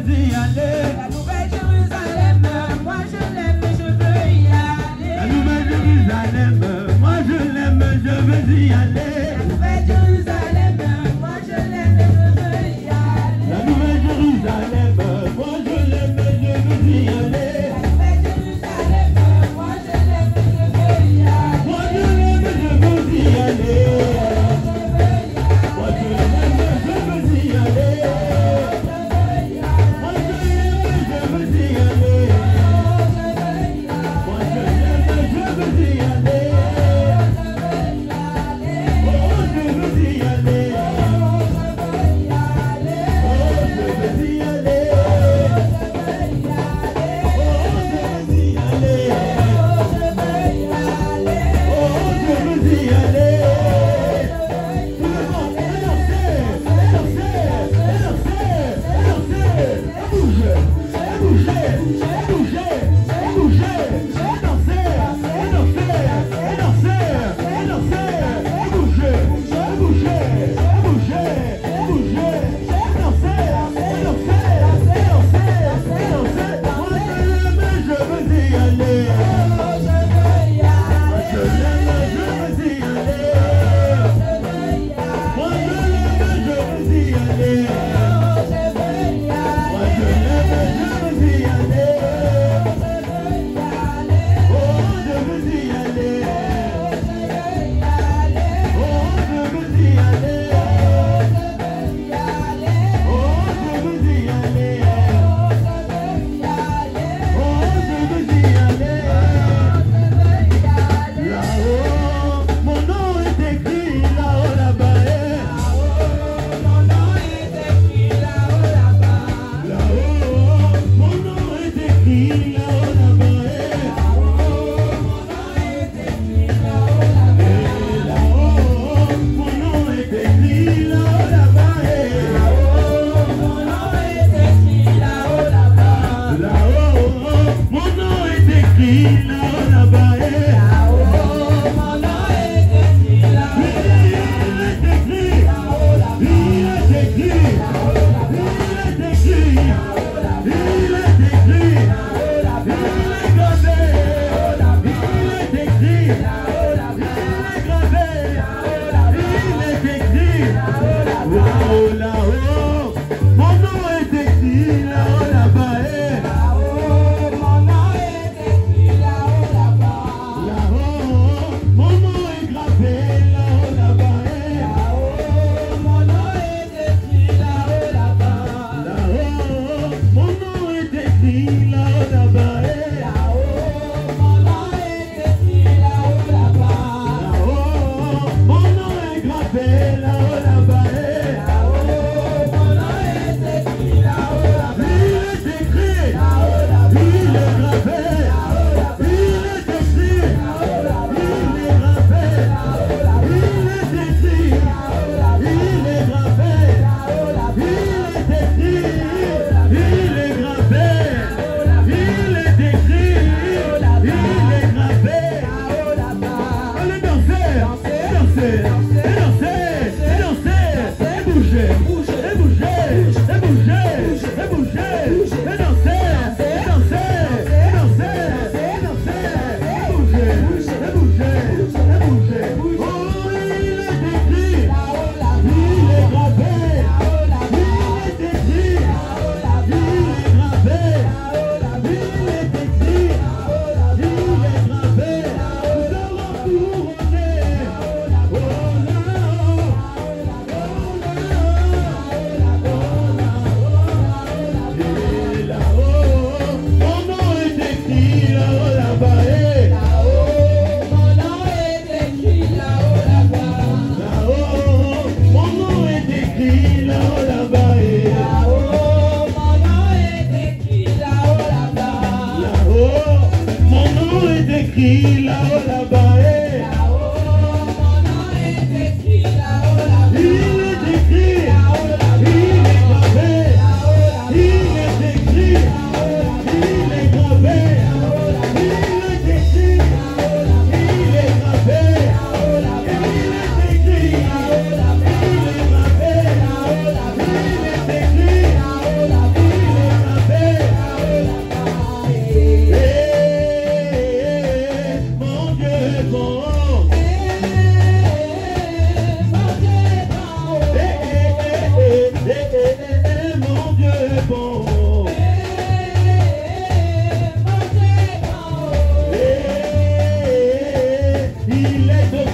veux y aller. La Nouvelle Jérusalem, moi je l'aime, je veux y aller. La Nouvelle Jérusalem, moi je l'aime, je veux y aller. La Nouvelle Jérusalem, moi je l'aime, je veux y aller. La Nouvelle Jérusalem, moi je l'aime, je veux y aller. La Nouvelle Jérusalem, moi je l'aime, je veux y aller. Moi je l'aime, je veux y aller. Moi je l'aime, je veux y aller. Moi je l'aime, je veux y aller. Moi je l'aime, je veux y aller. Oh, je veux y aller.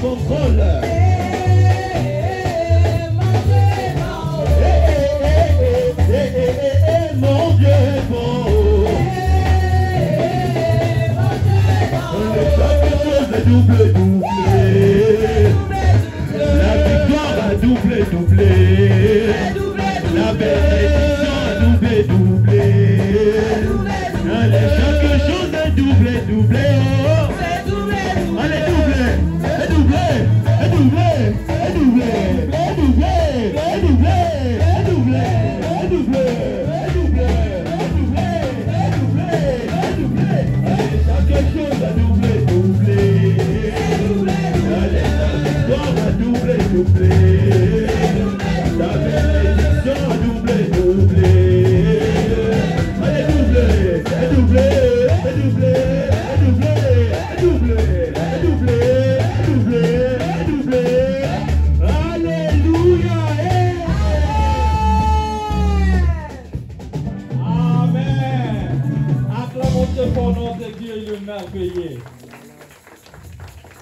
contrôle. Mon Dieu est bon. Chaque chose est doublé. La victoire a doublé. La bénédiction a doublé. Allez, chaque chose est doublé. Oh. Allez, doublé.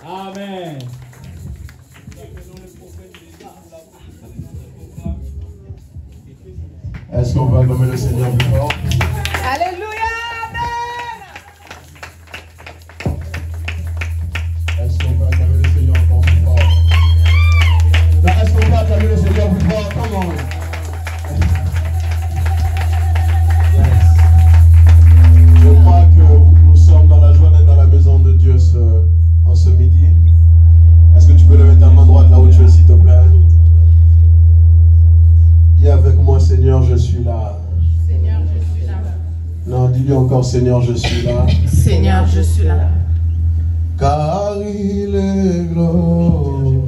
Amen. Est-ce qu'on va nommer le Seigneur plus fort? Alléluia. Amen. Est-ce qu'on va acclamer le Seigneur encore plus fort? Là, est-ce qu'on va acclamer le Seigneur plus fort? Come on. Je crois que nous sommes dans la joie d'être dans la maison de Dieu en ce midi. Est-ce que tu peux lever ta main droite là où tu es, s'il te plaît? Dis avec moi, Seigneur, je suis là. Seigneur, je suis là. Non, dis-lui encore, Seigneur, je suis là. Seigneur, je suis là. Car il est glorieux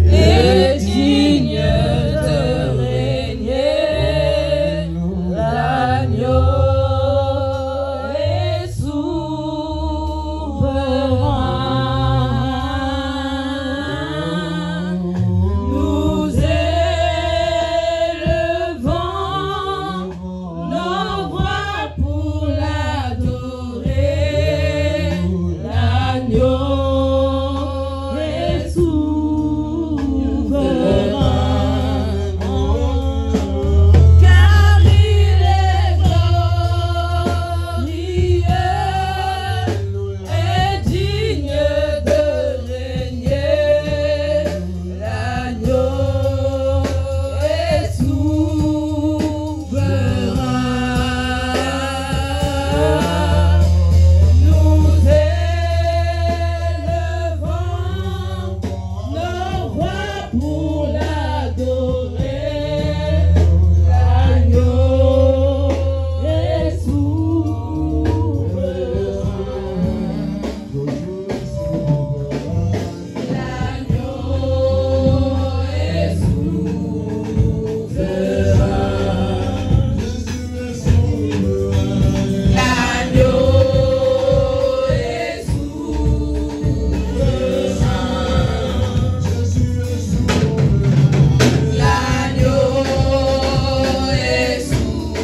Et digne de régner, l'agneau est souverain. Nous élevons nos voix pour l'adorer. L'agneau est souverain, car il est glorieux et digne de régner. L'agneau est souverain. Nous élevons nos voix pour l'adorer. L'agneau est souverain. L'agneau est souverain. L'agneau est souverain. L'agneau est souverain. L'agneau est souverain.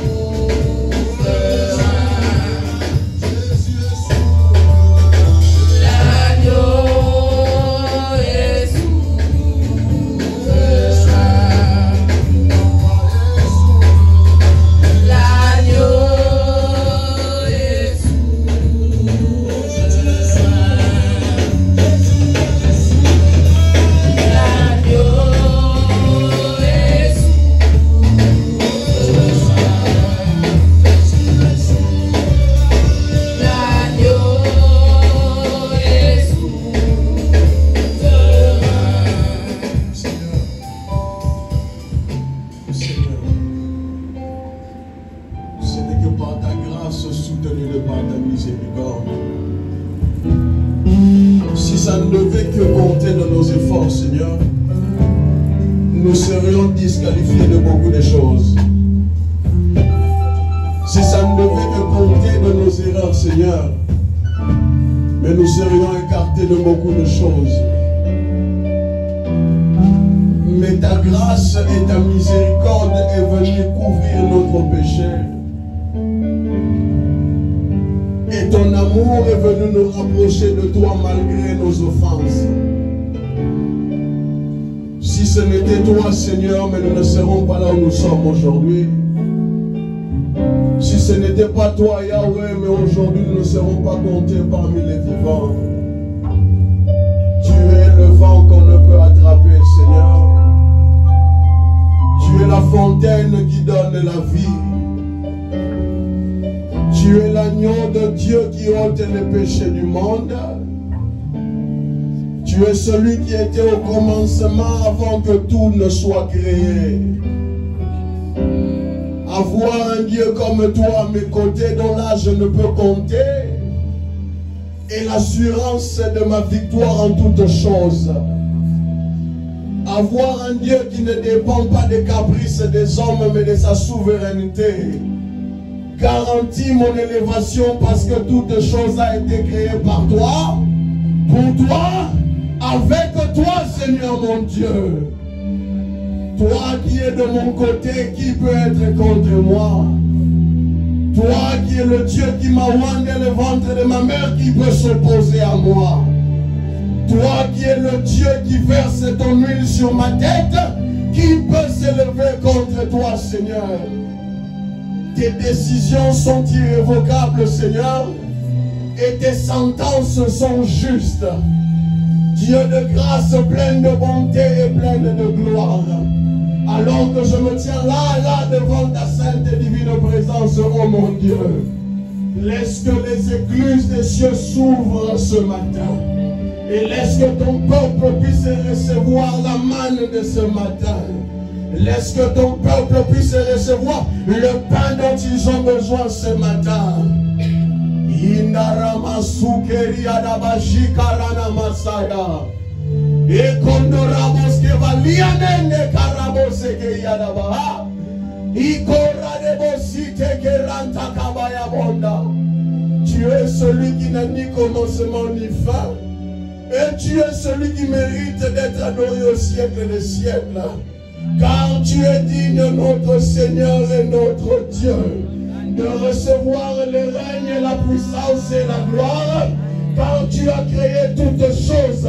L'agneau est Seigneur, ce n'est que par ta grâce soutenue de par ta miséricorde. Si ça ne devait que compter de nos efforts, Seigneur, nous serions disqualifiés de beaucoup de choses. Si ça ne devait que compter de nos erreurs, Seigneur, mais nous serions écartés de beaucoup de choses. Mais ta grâce et ta miséricorde est venue couvrir notre péché. Et ton amour est venu nous rapprocher de toi malgré nos offenses. Si ce n'était toi, Seigneur, mais nous ne serons pas là où nous sommes aujourd'hui. Si ce n'était pas toi, Yahweh, mais aujourd'hui nous ne serons pas comptés parmi les vivants. Tu es le vent qu'on ne peut attraper, Seigneur. Tu es la fontaine qui donne la vie. Tu es l'agneau de Dieu qui ôte les péchés du monde. Tu es celui qui était au commencement avant que tout ne soit créé. Avoir un Dieu comme toi à mes côtés dont là je ne peux compter est l'assurance de ma victoire en toutes choses. Avoir un Dieu qui ne dépend pas des caprices des hommes mais de sa souveraineté garantit mon élévation parce que toute chose a été créée par toi, pour toi, avec toi, Seigneur mon Dieu. Toi qui es de mon côté, qui peut être contre moi? Toi qui es le Dieu qui m'a oigné le ventre de ma mère, qui peut s'opposer à moi? Toi qui es le Dieu qui verse ton huile sur ma tête, qui peut s'élever contre toi, Seigneur? Tes décisions sont irrévocables, Seigneur, et tes sentences sont justes. Dieu de grâce, plein de bonté et plein de gloire. Alors que je me tiens là devant ta sainte et divine présence, oh mon Dieu, laisse que les écluses des cieux s'ouvrent ce matin. Et laisse que ton peuple puisse recevoir la manne de ce matin. Laisse que ton peuple puisse recevoir le pain dont ils ont besoin ce matin. Tu es celui qui n'a ni commencement ni fin. Et tu es celui qui mérite d'être adoré au siècle des siècles. Car tu es digne, notre Seigneur et notre Dieu, de recevoir le règne, la puissance et la gloire. Car tu as créé toutes choses.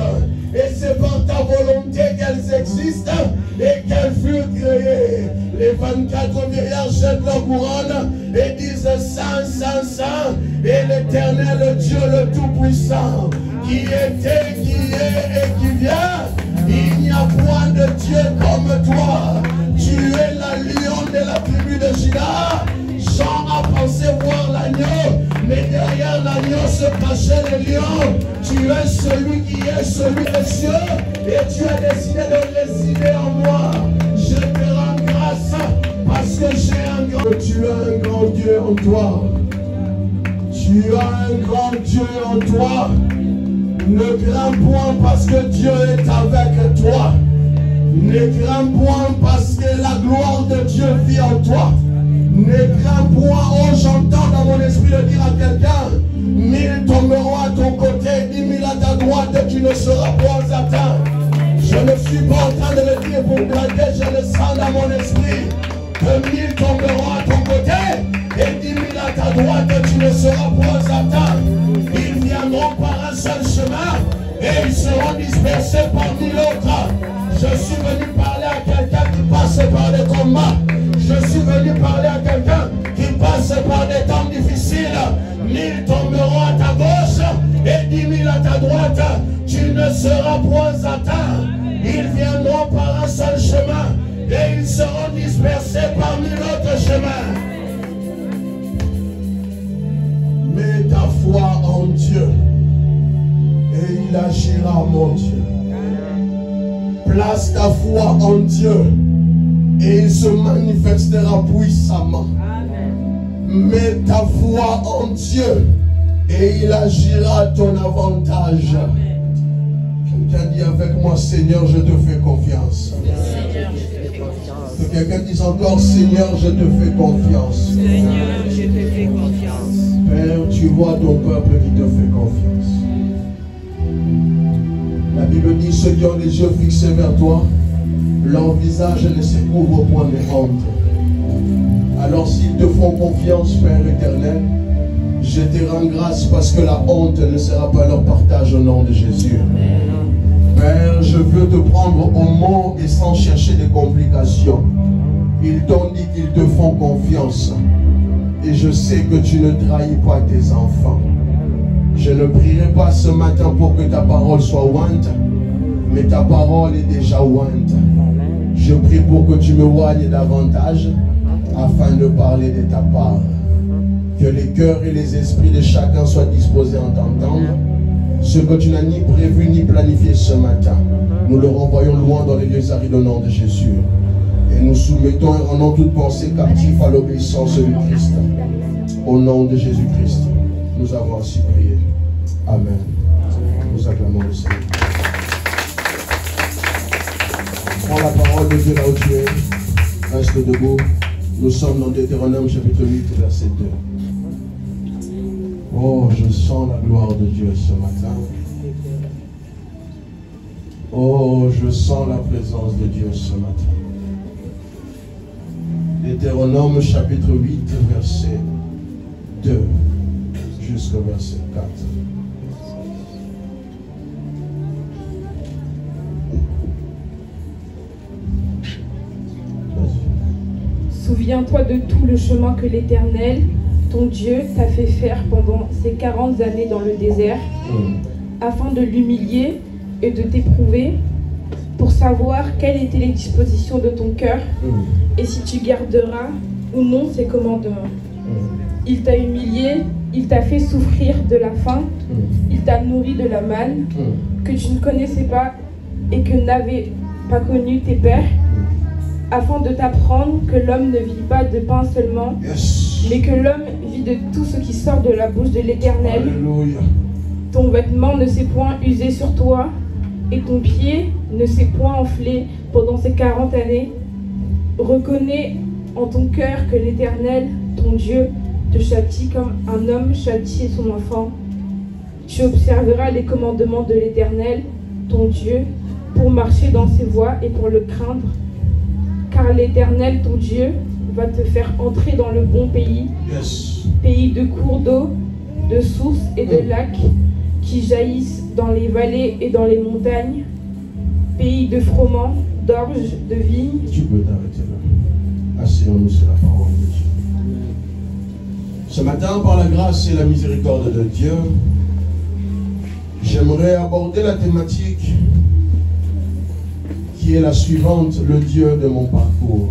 Et c'est par ta volonté qu'elles existent et qu'elles furent créées. Les 24 vieillards jettent leur couronne et disent Saint, Saint, Saint, et l'Éternel Dieu le Tout-Puissant, qui était, qui est et qui vient. Il n'y a point de Dieu comme toi. Tu es la lion de la tribu de Juda. Jean a pensé voir l'agneau, mais derrière l'agneau se cachait le lion. Tu es celui qui est celui des cieux, et tu as décidé de résider en moi. Je te rends grâce parce que j'ai un grand... Tu as un grand Dieu en toi. Tu as un grand Dieu en toi. Ne crains point parce que Dieu est avec toi. Ne crains point parce que la gloire de Dieu vit en toi. Ne crains point, oh j'entends dans mon esprit de dire à quelqu'un, 1000 tomberont à ton côté, 10 000 à ta droite, tu ne seras point atteint. Je ne suis pas en train de le dire pour blaguer, je le sens dans mon esprit. Que 1000 tomberont à ton côté et 10 000 à ta droite, tu ne seras point atteint. Ils viendront par un seul chemin et ils seront dispersés parmi l'autre. Je suis venu parler à quelqu'un qui passe par des combats. Je suis venu parler à quelqu'un qui passe par des temps difficiles. 1000 tomberont à ta gauche et 10 000 à ta droite. Tu ne seras point atteint. Ils viendront par un seul chemin et ils seront dispersés parmi l'autre chemin. Mets ta foi en Dieu et il agira, mon Dieu. Place ta foi en Dieu et il se manifestera puissamment. Mets ta foi en Dieu et il agira à ton avantage. Quelqu'un dit avec moi, Seigneur, je te fais confiance. Que quelqu'un dise encore, Seigneur, je te fais confiance. Seigneur, je te fais confiance. Père, tu vois ton peuple qui te fait confiance. La Bible dit, ceux qui ont les yeux fixés vers toi, leur visage ne se couvre point de honte. Alors s'ils te font confiance, Père éternel, Je te rends grâce parce que la honte ne sera pas leur partage au nom de Jésus. Père, je veux te prendre au mot et sans chercher de complications. Ils t'ont dit qu'ils te font confiance. Et je sais que tu ne trahis pas tes enfants. Je ne prierai pas ce matin pour que ta parole soit ointe, mais ta parole est déjà ointe. Je prie pour que tu me oignes davantage afin de parler de ta part. Que les cœurs et les esprits de chacun soient disposés à t'entendre. Ce que tu n'as ni prévu ni planifié ce matin, nous le renvoyons loin dans les lieux arides au nom de Jésus. Et nous soumettons et rendons toute pensée captive à l'obéissance du Christ. Au nom de Jésus-Christ, nous avons ainsi prié. Amen. Nous acclamons le Seigneur. Prends la parole de Dieu là où tu es. Reste debout. Nous sommes dans Deutéronome chapitre 8, verset 2. Oh, je sens la gloire de Dieu ce matin. Oh, je sens la présence de Dieu ce matin. Deutéronome chapitre 8, verset 2 jusqu'au verset 4. Souviens-toi de tout le chemin que l'Éternel, ton Dieu, t'a fait faire pendant ces 40 années dans le désert, afin de l'humilier et de t'éprouver, pour savoir quelles étaient les dispositions de ton cœur, et si tu garderas ou non ses commandements. Il t'a humilié, il t'a fait souffrir de la faim, il t'a nourri de la manne, que tu ne connaissais pas et que n'avaient pas connu tes pères, afin de t'apprendre que l'homme ne vit pas de pain seulement, mais que l'homme vit de tout ce qui sort de la bouche de l'Éternel. Ton vêtement ne s'est point usé sur toi, et ton pied ne s'est point enflé pendant ces 40 années. Reconnais en ton cœur que l'Éternel, ton Dieu, te châtie comme un homme châtie son enfant. Tu observeras les commandements de l'Éternel, ton Dieu, pour marcher dans ses voies et pour le craindre. Car l'Éternel, ton Dieu, va te faire entrer dans le bon pays, pays de cours d'eau, de sources et de lacs qui jaillissent dans les vallées et dans les montagnes, pays de froment, d'orge, de vignes. Tu peux t'arrêter là. Asseyons-nous sur la parole de Dieu. Ce matin, par la grâce et la miséricorde de Dieu, j'aimerais aborder la thématique qui est la suivante, le Dieu de mon parcours.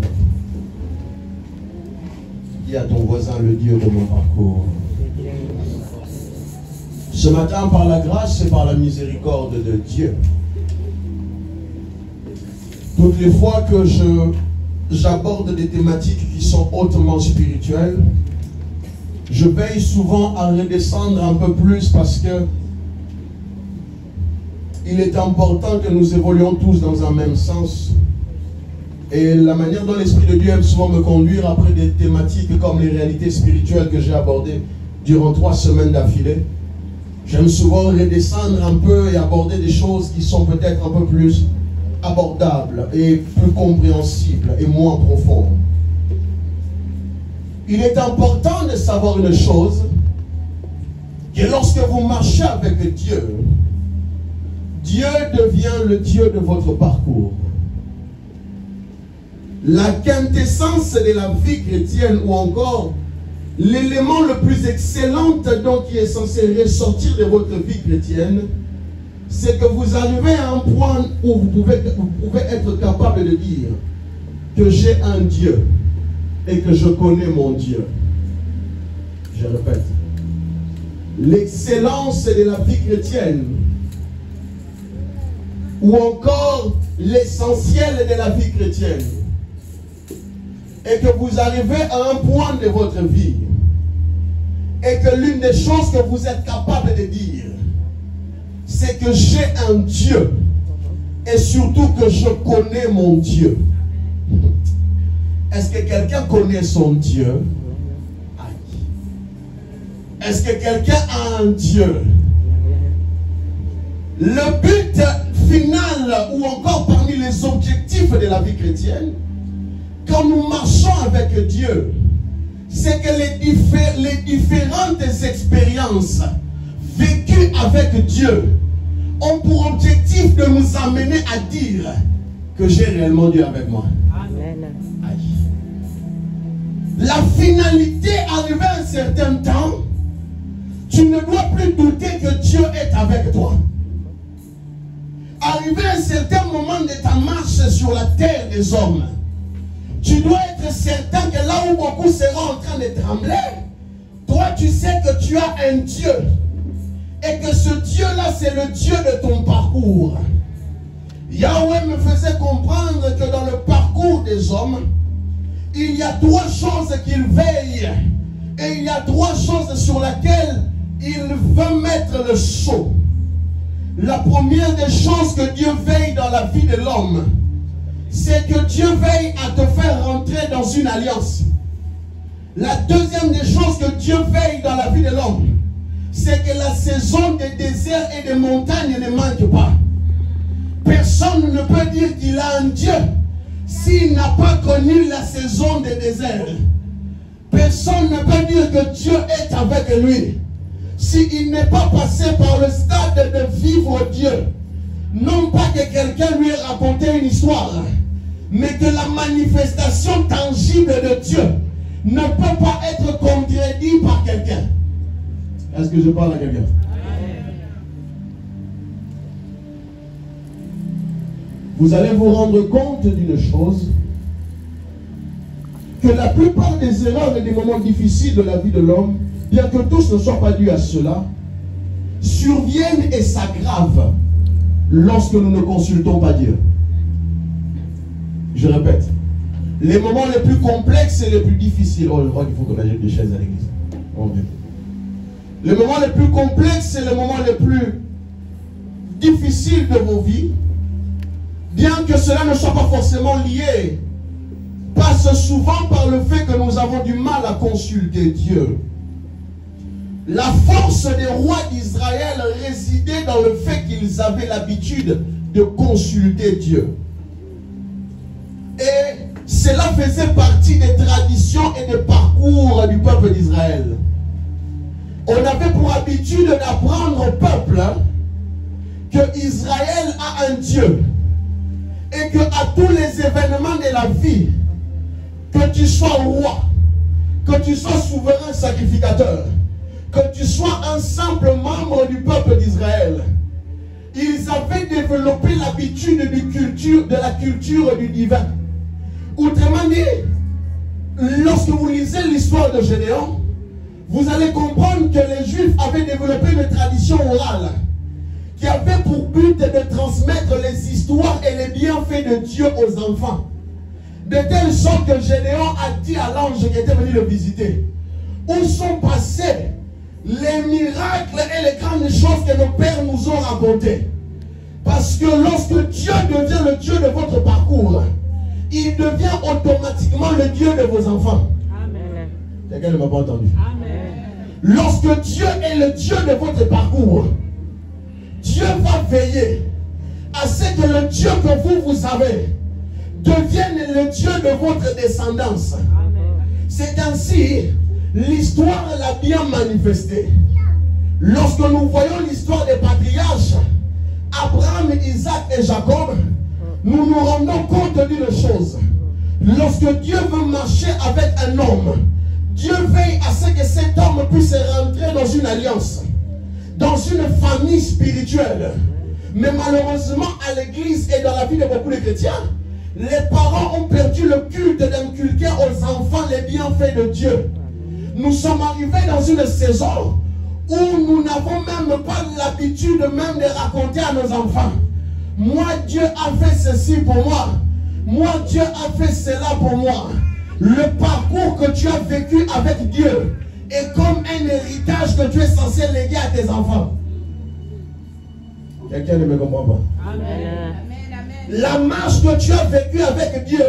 Dis à ton voisin, le Dieu de mon parcours. Ce matin, par la grâce et par la miséricorde de Dieu, toutes les fois que j'aborde des thématiques qui sont hautement spirituelles, je veille souvent à redescendre un peu plus parce que il est important que nous évoluions tous dans un même sens. Et la manière dont l'Esprit de Dieu aime souvent me conduire après des thématiques comme les réalités spirituelles que j'ai abordées durant 3 semaines d'affilée, j'aime souvent redescendre un peu et aborder des choses qui sont peut-être un peu plus abordables et plus compréhensibles et moins profondes. Il est important de savoir une chose, que lorsque vous marchez avec Dieu, Dieu devient le Dieu de votre parcours. La quintessence de la vie chrétienne, ou encore l'élément le plus excellent donc qui est censé ressortir de votre vie chrétienne, c'est que vous arrivez à un point où vous pouvez être capable de dire que j'ai un Dieu et que je connais mon Dieu. Je répète, l'excellence de la vie chrétienne, ou encore l'essentiel de la vie chrétienne, et que vous arrivez à un point de votre vie et que l'une des choses que vous êtes capable de dire, c'est que j'ai un Dieu et surtout que je connais mon Dieu. Est-ce que quelqu'un connaît son Dieu? Est-ce que quelqu'un a un Dieu? Le but final, ou encore parmi les objectifs de la vie chrétienne, quand nous marchons avec Dieu, c'est que les différentes expériences vécues avec Dieu ont pour objectif de nous amener à dire que j'ai réellement Dieu avec moi. Amen. La finalité, arrivée à un certain temps, tu ne dois plus douter que Dieu est avec toi. Arrivé à un certain moment de ta marche sur la terre des hommes, tu dois être certain que là où beaucoup seront en train de trembler, toi tu sais que tu as un Dieu. Et que ce Dieu-là, c'est le Dieu de ton parcours. Yahweh me faisait comprendre que dans le parcours des hommes, il y a trois choses qu'il veille. Et il y a trois choses sur lesquelles il veut mettre le sceau. La première des choses que Dieu veille dans la vie de l'homme, c'est que Dieu veille à te faire rentrer dans une alliance. La deuxième des choses que Dieu veille dans la vie de l'homme, c'est que la saison des déserts et des montagnes ne manque pas. Personne ne peut dire qu'il a un Dieu s'il n'a pas connu la saison des déserts. Personne ne peut dire que Dieu est avec lui s'il n'est pas passé par le stade de vivre Dieu. Non pas que quelqu'un lui ait raconté une histoire, mais que la manifestation tangible de Dieu ne peut pas être contredite par quelqu'un. Est-ce que je parle à quelqu'un? Vous allez vous rendre compte d'une chose, que la plupart des erreurs et des moments difficiles de la vie de l'homme, bien que tous ne soient pas dus à cela, surviennent et s'aggravent lorsque nous ne consultons pas Dieu. Je répète, les moments les plus complexes et les plus difficiles, oh je crois qu'il faut qu'on ajoute des chaises à l'église. Oh, bien. Les moments les plus complexes et les moments les plus difficiles de vos vies, bien que cela ne soit pas forcément lié, passent souvent par le fait que nous avons du mal à consulter Dieu. La force des rois d'Israël résidait dans le fait qu'ils avaient l'habitude de consulter Dieu. Et cela faisait partie des traditions et des parcours du peuple d'Israël. On avait pour habitude d'apprendre au peuple que Israël a un Dieu et que à tous les événements de la vie, que tu sois roi, que tu sois souverain sacrificateur, que tu sois un simple membre du peuple d'Israël, ils avaient développé l'habitude de la culture du divin. Autrement dit, lorsque vous lisez l'histoire de Gédéon, vous allez comprendre que les Juifs avaient développé une tradition orale qui avait pour but de transmettre les histoires et les bienfaits de Dieu aux enfants. De telle sorte que Gédéon a dit à l'ange qui était venu le visiter, où sont passés les miracles et les grandes choses que nos pères nous ont racontées. Parce que lorsque Dieu devient le Dieu de votre parcours, il devient automatiquement le Dieu de vos enfants. Amen. Quelqu'un ne m'a pas entendu. Amen. Lorsque Dieu est le Dieu de votre parcours, Dieu va veiller à ce que le Dieu que vous avez devienne le Dieu de votre descendance. C'est ainsi, l'histoire l'a bien manifesté. Lorsque nous voyons l'histoire des patriarches, Abraham, Isaac et Jacob, nous nous rendons compte d'une chose. Lorsque Dieu veut marcher avec un homme, Dieu veille à ce que cet homme puisse rentrer dans une alliance, dans une famille spirituelle. Mais malheureusement, à l'église et dans la vie de beaucoup de chrétiens, les parents ont perdu le culte d'inculquer aux enfants les bienfaits de Dieu. Nous sommes arrivés dans une saison où nous n'avons même pas l'habitude même de raconter à nos enfants. Moi, Dieu a fait ceci pour moi. Moi, Dieu a fait cela pour moi. Le parcours que tu as vécu avec Dieu est comme un héritage que tu es censé léguer à tes enfants. Quelqu'un ne me comprend pas. Amen. La marche que tu as vécue avec Dieu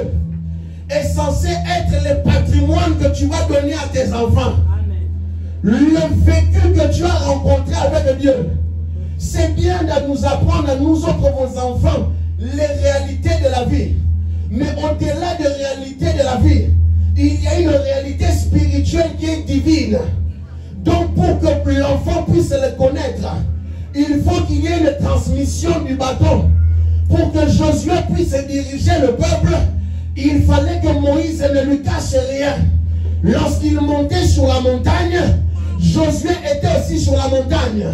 est censée être le patrimoine que tu vas donner à tes enfants. Le vécu que tu as rencontré avec Dieu, c'est bien de nous apprendre à nous autres, vos enfants, les réalités de la vie. Mais au-delà des réalités de la vie, il y a une réalité spirituelle qui est divine. Donc pour que l'enfant puisse le connaître, il faut qu'il y ait une transmission du bâton. Pour que Josué puisse diriger le peuple, il fallait que Moïse ne lui cache rien. Lorsqu'il montait sur la montagne, Josué était aussi sur la montagne.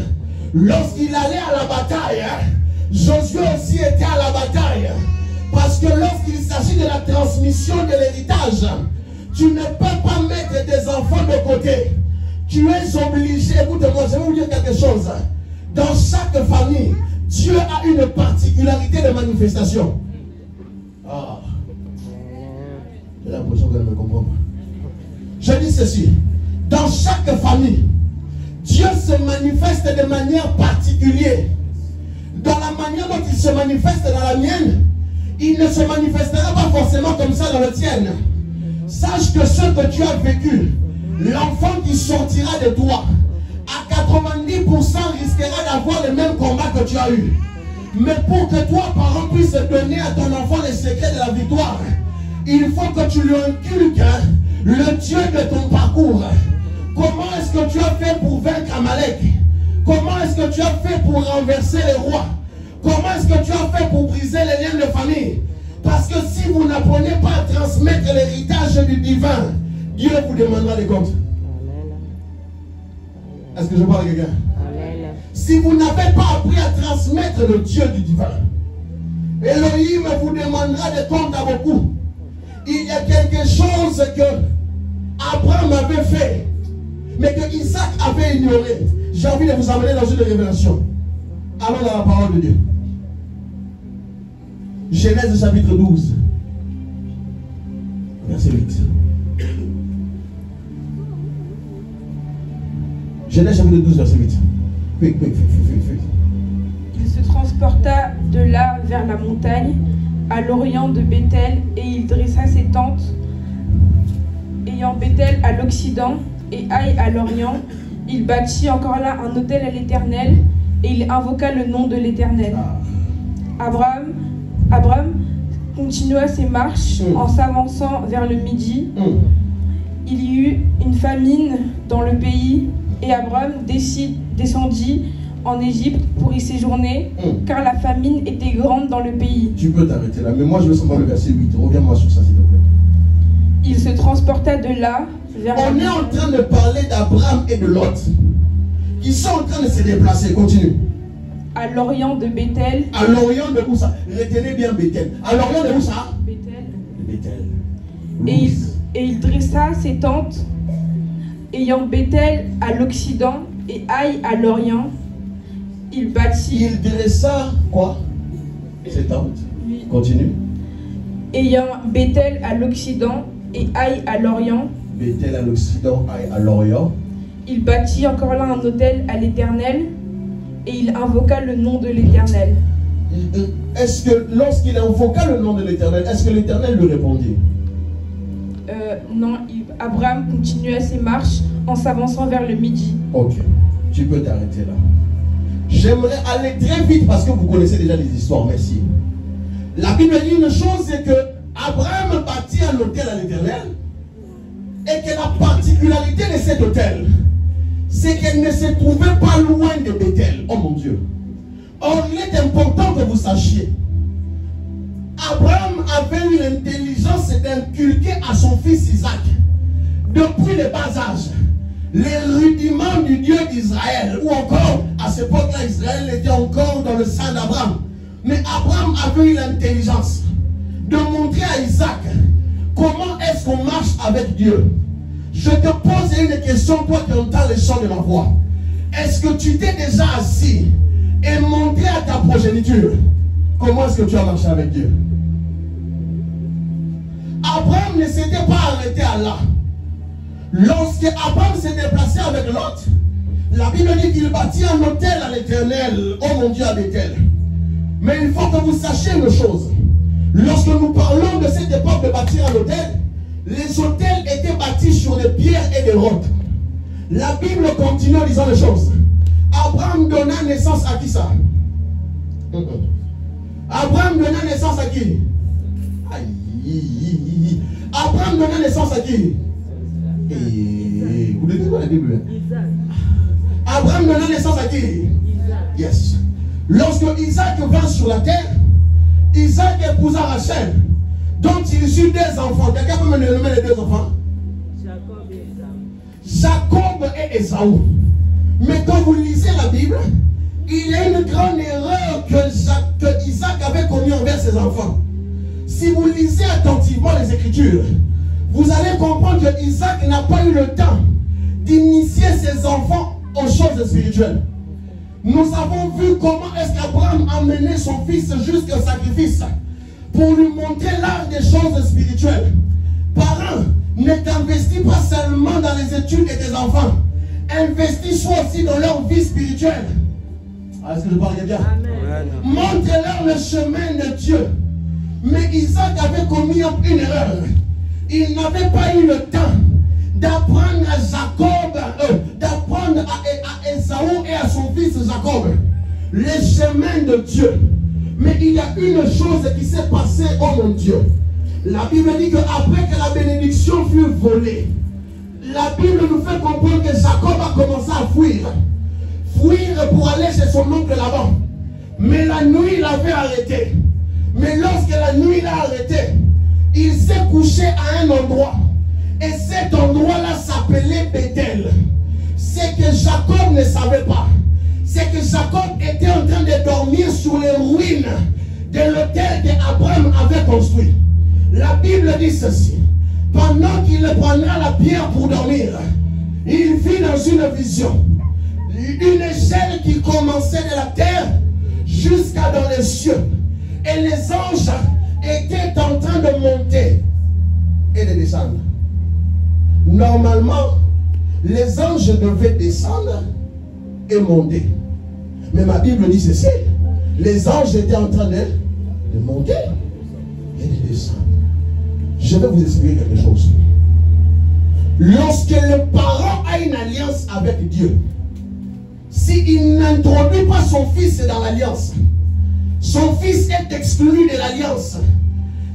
Lorsqu'il allait à la bataille, Josué aussi était à la bataille. Parce que lorsqu'il s'agit de la transmission de l'héritage, tu ne peux pas mettre tes enfants de côté. Tu es obligé, écoute-moi, je vais vous dire quelque chose. Dans chaque famille, Dieu a une particularité de manifestation. Ah. J'ai l'impression qu'elle ne me comprend pas. Je dis ceci. Dans chaque famille, Dieu se manifeste de manière particulière. Dans la manière dont il se manifeste dans la mienne, il ne se manifestera pas forcément comme ça dans la tienne. Sache que ce que tu as vécu, l'enfant qui sortira de toi, à 90% risquera d'avoir le même combat que tu as eu. Mais pour que toi, parent, puisse donner à ton enfant les secrets de la victoire, il faut que tu lui inculques le Dieu de ton parcours. Comment est-ce que tu as fait pour vaincre Amalek? Comment est-ce que tu as fait pour renverser les rois? Comment est-ce que tu as fait pour briser les liens de famille? Parce que si vous n'apprenez pas à transmettre l'héritage du divin, Dieu vous demandera des comptes. Est-ce que je parle à quelqu'un? Si vous n'avez pas appris à transmettre le Dieu du divin, Elohim vous demandera des comptes à beaucoup. Il y a quelque chose que Abraham avait fait, mais que Isaac avait ignoré. J'ai envie de vous amener dans une révélation. Allons dans la parole de Dieu. Genèse chapitre 12, verset 8. Genèse chapitre 12, verset 8. Il se transporta de là vers la montagne, à l'orient de Béthel, et il dressa ses tentes, ayant Béthel à l'occident et Aï à l'orient. Il bâtit encore là un autel à l'Éternel, et il invoqua le nom de l'Éternel. Abraham continua ses marches en s'avançant vers le midi. Il y eut une famine dans le pays, et Abraham descendit en Égypte pour y séjourner, car la famine était grande dans le pays. Tu peux t'arrêter là, mais moi je veux savoir le verset 8. Reviens-moi sur ça, s'il te plaît. Il se transporta de là vers... On est en train de parler d'Abraham et de Lot, qui sont en train de se déplacer. Continue. À l'orient de Béthel. À l'orient de où ça? Retenez bien Béthel. À l'orient de où ça? Béthel. Béthel. Et il dressa ses tentes, ayant Béthel à l'occident et Aï à l'orient. Il bâtit... Il dressa quoi? Ses tentes. Oui. Continue. Ayant Béthel à l'occident et Aï à l'orient. Béthel à l'occident, Aï à l'orient. Il bâtit encore là un autel à l'Éternel, et il invoqua le nom de l'Éternel. Est-ce que lorsqu'il invoqua le nom de l'Éternel, est-ce que l'Éternel lui répondit? Non, Abraham continuait ses marches en s'avançant vers le midi. Ok, tu peux t'arrêter là. J'aimerais aller très vite parce que vous connaissez déjà les histoires, merci. La Bible dit une chose, c'est que Abraham bâtit un autel à l'Éternel, et que la particularité de cet autel, c'est qu'elle ne se trouvait pas loin de Béthel. Oh mon Dieu. Or, il est important que vous sachiez, Abraham avait eu l'intelligence d'inculquer à son fils Isaac, depuis le bas âge, les rudiments du Dieu d'Israël. Ou encore, à cette époque-là, Israël était encore dans le sein d'Abraham. Mais Abraham avait eu l'intelligence de montrer à Isaac comment est-ce qu'on marche avec Dieu. Je te pose une question, toi qui entends les chants de ma voix. Est-ce que tu t'es déjà assis et montré à ta progéniture comment est-ce que tu as marché avec Dieu? Abraham ne s'était pas arrêté à là. Lorsque Abraham s'est déplacé avec Lot, la Bible dit qu'il bâtit un autel à l'Éternel, oh mon Dieu, à Béthel. Mais il faut que vous sachiez une chose. Lorsque nous parlons de cette époque de bâtir un autel, les autels étaient bâtis sur des pierres et des rocs. La Bible continue en disant les choses. Abraham donna naissance à qui ça? Abraham donna naissance à qui? Abraham donna naissance à qui? Vous dites quoi la Bible? Abraham donna naissance à qui? Yes. Lorsque Isaac vint sur la terre, Isaac épousa Rachel, dont il eut deux enfants. Quelqu'un peut me nommer les deux enfants? Jacob et Ésaü. Mais quand vous lisez la Bible, il y a une grande erreur que Isaac avait commise envers ses enfants. Si vous lisez attentivement les Écritures, vous allez comprendre que Isaac n'a pas eu le temps d'initier ses enfants aux choses spirituelles. Nous avons vu comment est-ce qu'Abraham a mené son fils jusqu'au sacrifice pour lui montrer l'art des choses spirituelles. Parents, ne t'investis pas seulement dans les études de tes enfants. Investis-toi aussi dans leur vie spirituelle. Est-ce que je parle bien? Montre-leur le chemin de Dieu. Mais Isaac avait commis une erreur. Il n'avait pas eu le temps d'apprendre à Jacob, d'apprendre à Ésaü et à son fils Jacob les chemins de Dieu. Mais il y a une chose qui s'est passée, oh mon Dieu. La Bible dit qu'après que la bénédiction fut volée, la Bible nous fait comprendre que Jacob a commencé à fuir. Fuir pour aller chez son oncle là-bas. Mais la nuit l'avait arrêté. Mais lorsque la nuit l'a arrêté, il s'est couché à un endroit. Et cet endroit-là s'appelait Bethel. C'est que Jacob ne savait pas. C'est que Jacob était en train de dormir sur les ruines de l'autel qu'Abraham avait construit. La Bible dit ceci. Pendant qu'il prendra la pierre pour dormir, il vit dans une vision une échelle qui commençait de la terre jusqu'à dans les cieux. Et les anges étaient en train de monter et de descendre. Normalement, les anges devaient descendre et monter. Mais ma Bible dit ceci. Les anges étaient en train de monter et de descendre. Je vais vous expliquer quelque chose. Lorsque le parent a une alliance avec Dieu, s'il n'introduit pas son fils dans l'alliance, son fils est exclu de l'alliance.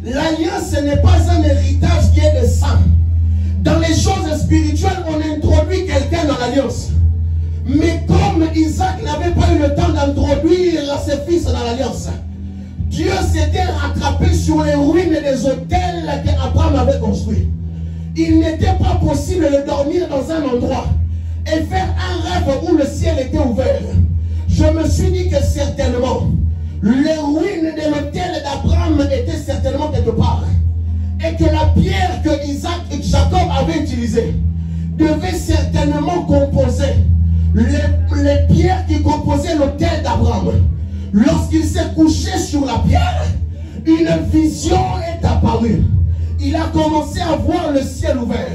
L'alliance n'est pas un héritage qui est de sang. Dans les choses spirituelles, on introduit quelqu'un dans l'alliance. Mais comme Isaac n'avait pas eu le temps d'introduire ses fils dans l'alliance, Dieu s'était rattrapé sur les ruines des hôtels qu'Abraham avait construits. Il n'était pas possible de dormir dans un endroit et faire un rêve où le ciel était ouvert. Je me suis dit que certainement, les ruines de l'hôtel d'Abraham étaient certainement quelque part. Et que la pierre que Isaac et Jacob avaient utilisée devait certainement composer les pierres qui composaient l'hôtel d'Abraham. Lorsqu'il s'est couché sur la pierre, une vision est apparue. Il a commencé à voir le ciel ouvert.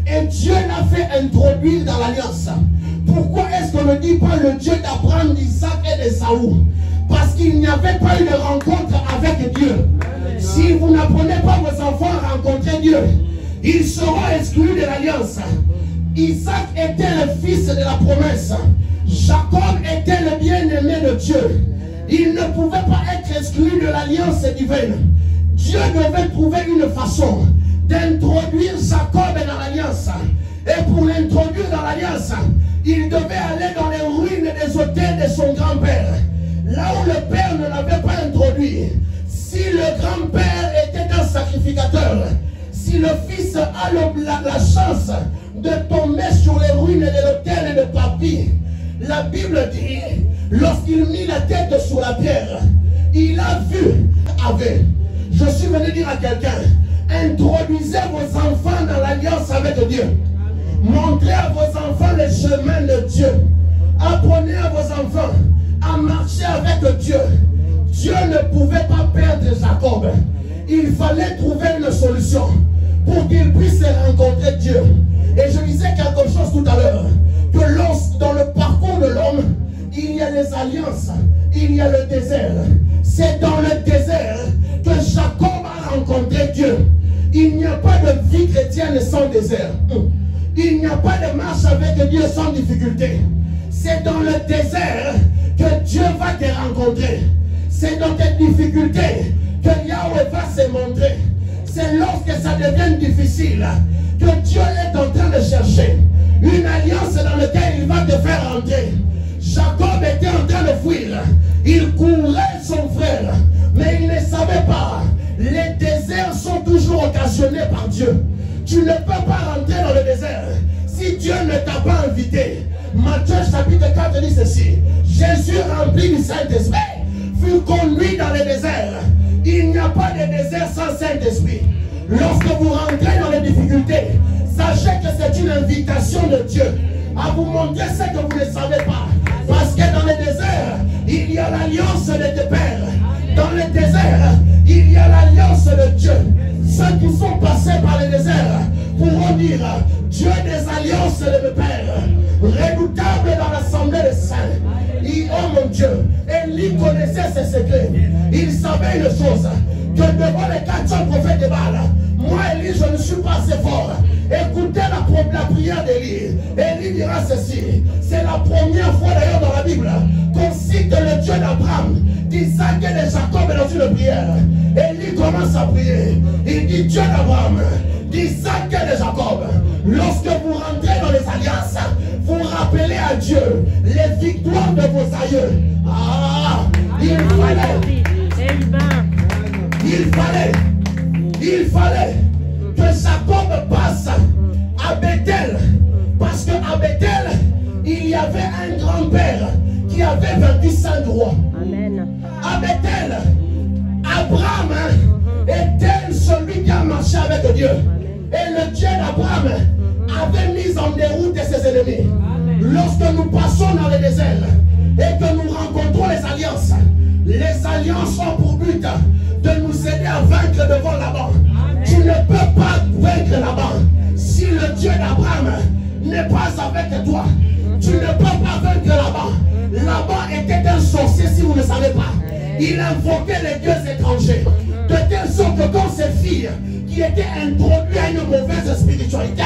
Et Dieu l'a fait introduire dans l'alliance. Pourquoi est-ce qu'on ne dit pas le Dieu d'Abraham, d'Isaac et d'Ésaü? Parce qu'il n'y avait pas eu de rencontre avec Dieu. Si vous n'apprenez pas vos enfants à rencontrer Dieu, ils seront exclus de l'alliance. Isaac était le fils de la promesse. Jacob était le bien-aimé de Dieu. Il ne pouvait pas être exclu de l'alliance divine. Dieu devait trouver une façon d'introduire Jacob dans l'alliance. Et pour l'introduire dans l'alliance, il devait aller dans les ruines des hôtels de son grand-père. Là où le père ne l'avait pas introduit. Si le grand-père était un sacrificateur, si le fils a la chance de tomber sur les ruines de l'autel de papy, la Bible dit, lorsqu'il mit la tête sur la pierre, il a vu, je suis venu dire à quelqu'un, introduisez vos enfants dans l'alliance avec Dieu. Montrez à vos enfants les chemins de Dieu. Apprenez à vos enfants à marcher avec Dieu. Dieu ne pouvait pas perdre Jacob. Il fallait trouver une solution pour qu'il puisse rencontrer Dieu. Et je disais quelque chose tout à l'heure, que dans le parcours de l'homme, il y a les alliances, il y a le désert. C'est dans le désert que Jacob a rencontré Dieu. Il n'y a pas de vie chrétienne sans désert. Il n'y a pas de marche avec Dieu sans difficulté. C'est dans le désert que Dieu va te rencontrer. C'est dans tes difficultés que Yahweh va se montrer. c'est lorsque ça devient difficile que Dieu est en train de chercher une alliance dans laquelle il va te faire entrer. Jacob était en train de fuir. Il courait son frère, mais il ne savait pas. Les déserts sont toujours occasionnés par Dieu. Tu ne peux pas rentrer dans le désert si Dieu ne t'a pas invité. Matthieu chapitre 4 dit ceci: Jésus rempli du Saint-Esprit fut conduit dans le désert. Il n'y a pas de désert sans Saint-Esprit. Lorsque vous rentrez dans les difficultés, sachez que c'est une invitation de Dieu à vous montrer ce que vous ne savez pas. Parce que dans le désert, il y a l'alliance de tes pères. Dans le désert, il y a l'alliance de Dieu. Ceux qui sont passés par le désert pourront dire: Dieu des alliances de mes pères, redoutable dans l'assemblée des saints. Oh mon Dieu, Élie connaissait ses secrets. Il savait une chose, que devant les 400 prophètes de Baal, moi Élie, je ne suis pas assez fort. Écoutez la prière d'Élie. Élie dira ceci: c'est la première fois d'ailleurs dans la Bible qu'on cite le Dieu d'Abraham, d'Isaac et de Jacob dans une prière. Élie commence à prier. Il dit: Dieu d'Abraham, d'Isaac et de Jacob. Lorsque vous rentrez dans les alliances, vous rappelez à Dieu les victoires de vos aïeux. Ah, il fallait que Jacob passe à Bethel, parce qu'à Bethel, il y avait un grand-père qui avait vaincu 5 rois. Amen. À Bethel, Abraham était celui qui a marché avec Dieu. Et le Dieu d'Abraham avait mis en déroute ses ennemis. Amen. Lorsque nous passons dans le désert et que nous rencontrons les alliances ont pour but de nous aider à vaincre devant Laban. Tu ne peux pas vaincre Laban si le Dieu d'Abraham n'est pas avec toi. Tu ne peux pas vaincre Laban. Laban était un sorcier, si vous ne savez pas. Il invoquait les dieux étrangers, de telle sorte que quand ses filles qui étaient introduites à une mauvaise spiritualité,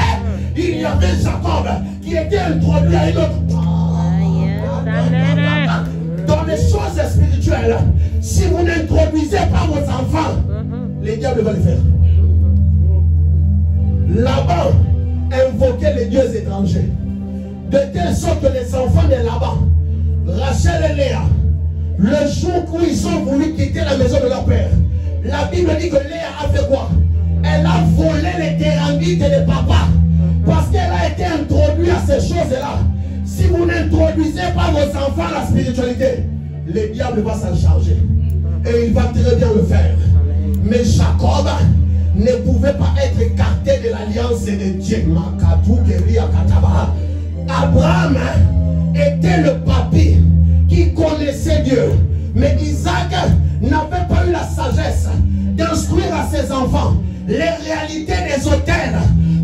il y avait Jacob qui était introduit à une autre. Dans les choses spirituelles, si vous n'introduisez pas vos enfants, les diables vont le faire. Laban invoquait les dieux étrangers, de telle sorte que les enfants de Laban, Rachel et Léa, le jour où ils ont voulu quitter la maison de leur père, la Bible dit que Léa a fait quoi? Elle a volé les thérambites de papa, parce qu'elle a été introduite à ces choses-là. Si vous n'introduisez pas vos enfants à la spiritualité, le diable va s'en charger. Et il va très bien le faire. Mais Jacob ne pouvait pas être écarté de l'alliance de Dieu. Abraham était le papy qui connaissait Dieu. Mais Isaac n'avait pas eu la sagesse d'instruire à ses enfants les réalités des autels.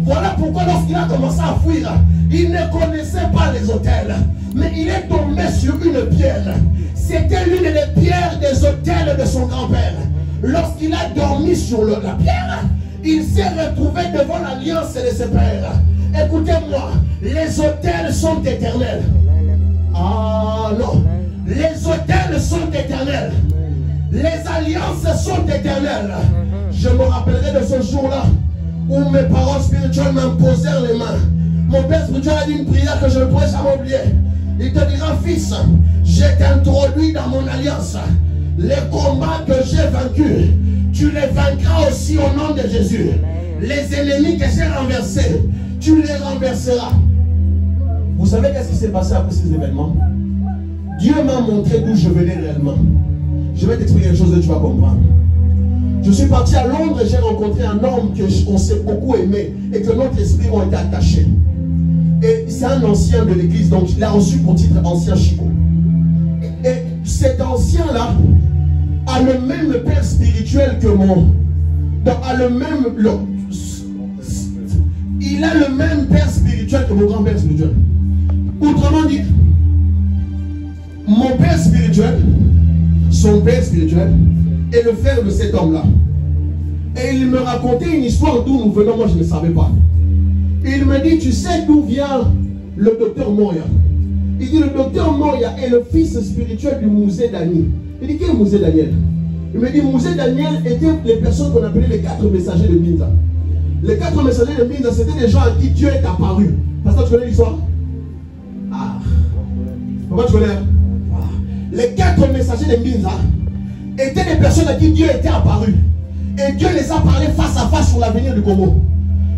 Voilà pourquoi lorsqu'il a commencé à fuir, il ne connaissait pas les autels. Mais il est tombé sur une pierre. C'était l'une des pierres des autels de son grand-père. Lorsqu'il a dormi sur la pierre, il s'est retrouvé devant l'alliance de ses pères. Écoutez-moi, les autels sont éternels. Ah non, les autels sont éternels. Les alliances sont éternelles. Je me rappellerai de ce jour-là où mes parents spirituels m'imposèrent les mains. Mon père spirituel a dit une prière que je ne pourrai jamais oublier. Il te dira: fils, je t'introduis dans mon alliance. Les combats que j'ai vaincus, tu les vaincras aussi au nom de Jésus. Les ennemis que j'ai renversés, tu les renverseras. Vous savez qu'est-ce qui s'est passé après ces événements? Dieu m'a montré d'où je venais réellement. Je vais t'expliquer une chose et tu vas comprendre. Je suis parti à Londres et j'ai rencontré un homme qu'on s'est beaucoup aimé et que notre esprit ont été attachés. Et c'est un ancien de l'église, donc il a reçu pour titre ancien Chico. Et cet ancien-là a le même père spirituel que mon. Donc il a le même père spirituel que mon grand-père spirituel. Autrement dit, mon père spirituel, son père spirituel, est le frère de cet homme-là. Et il me racontait une histoire d'où nous venons, moi je ne savais pas. Il me dit: tu sais d'où vient le docteur Moya? Il dit: le docteur Moya est le fils spirituel du musée Daniel. Il dit: quel musée Daniel? Il me dit, Moïse et Daniel étaient les personnes qu'on appelait les 4 messagers de Minza. Les 4 messagers de Minza, c'était des gens à qui Dieu est apparu. Pasteur, tu connais l'histoire? Ah. Pourquoi tu connais? Voilà. Les 4 messagers de Minza étaient des personnes à qui Dieu était apparu. Et Dieu les a parlé face à face sur l'avenir du Congo.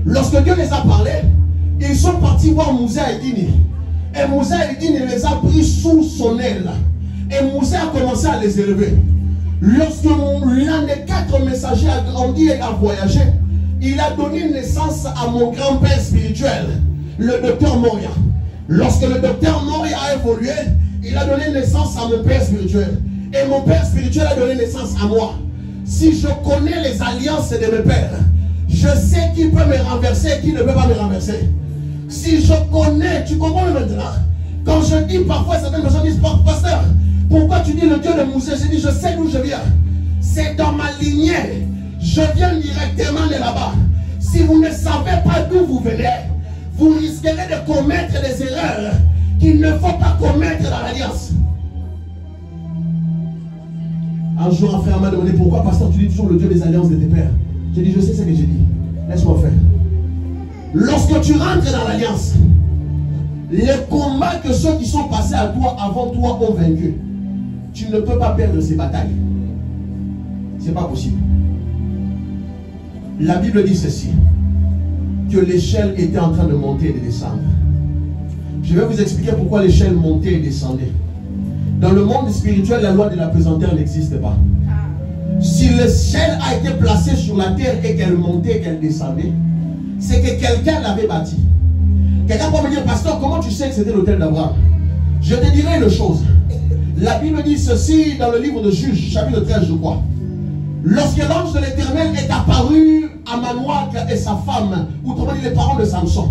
Lorsque Dieu les a parlé, ils sont partis voir Moussa et Dini. Et Moussa et Dini les a pris sous son aile. Et Moussa a commencé à les élever. Lorsque l'un des 4 messagers a grandi et a voyagé, il a donné naissance à mon grand-père spirituel, le docteur Moria. Lorsque le docteur Moria a évolué, il a donné naissance à mon père spirituel. Et mon père spirituel a donné naissance à moi. Si je connais les alliances de mes pères, je sais qui peut me renverser et qui ne peut pas me renverser. Si je connais, tu comprends maintenant? Quand je dis parfois, certaines personnes disent, pasteur, pourquoi tu dis le Dieu de Moussa? Je dis, je sais d'où je viens. C'est dans ma lignée. Je viens directement de là-bas. Si vous ne savez pas d'où vous venez, vous risquerez de commettre des erreurs qu'il ne faut pas commettre dans l'alliance. Un jour, un frère m'a demandé, pourquoi, pasteur, tu dis toujours le Dieu des alliances de tes pères? J'ai dit, je sais ce que j'ai dit. Laisse-moi faire. Lorsque tu rentres dans l'alliance, les combats que ceux qui sont passés à toi avant toi ont vaincu, tu ne peux pas perdre ces batailles. C'est pas possible. La Bible dit ceci, que l'échelle était en train de monter et de descendre. Je vais vous expliquer pourquoi l'échelle montait et descendait. Dans le monde spirituel, la loi de la pesanteur n'existe pas. Si l'échelle a été placée sur la terre et qu'elle montait et qu'elle descendait, c'est que quelqu'un l'avait bâti. Quelqu'un peut me dire, pasteur, comment tu sais que c'était l'autel d'Abraham? Je te dirai une chose. La Bible dit ceci dans le livre de Juges, chapitre 13, je crois. Lorsque l'ange de l'Éternel est apparu à Manoach et sa femme, autrement dit les parents de Samson,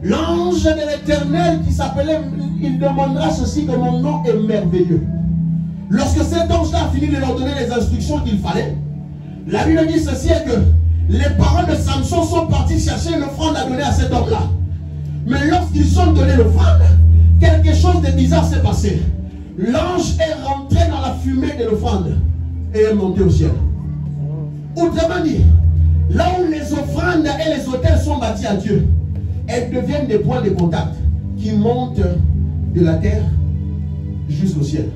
l'ange de l'Éternel qui s'appelait, il demandera ceci, que mon nom est merveilleux. Lorsque cet ange-là a fini de leur donner les instructions qu'il fallait, la Bible dit ceci, que les parents de Samson sont partis chercher une offrande à donner à cet homme-là. Mais lorsqu'ils ont donné l'offrande, quelque chose de bizarre s'est passé. L'ange est rentré dans la fumée de l'offrande et est monté au ciel. Autrement dit, là où les offrandes et les autels sont bâtis à Dieu, elles deviennent des points de contact qui montent de la terre jusqu'au ciel.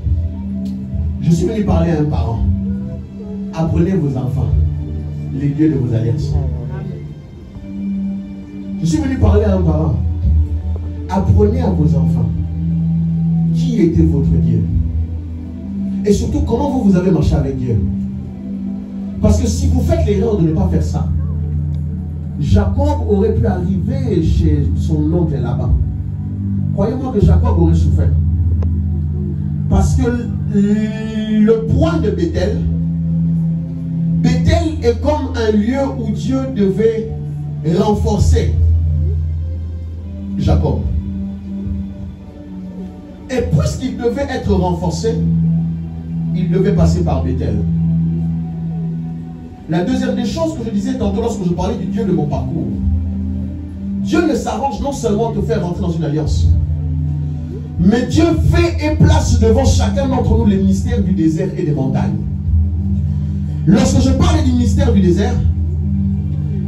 Je suis venu parler à un parent. Apprenez vos enfants les dieux de vos alliances. Je suis venu parler à un parent. Apprenez à vos enfants qui était votre Dieu. Et surtout, comment vous avez marché avec Dieu. Parce que si vous faites l'erreur de ne pas faire ça, Jacob aurait pu arriver chez son oncle là-bas. Croyez-moi que Jacob aurait souffert. Parce que le point de Bethel, Bethel est comme un lieu où Dieu devait renforcer Jacob. Et puisqu'il devait être renforcé, il devait passer par Bethel. La deuxième des choses que je disais tantôt lorsque je parlais du Dieu de mon parcours, Dieu ne s'arrange non seulement de faire rentrer dans une alliance, mais Dieu fait et place devant chacun d'entre nous les mystères du désert et des montagnes. Lorsque je parle du mystère du désert,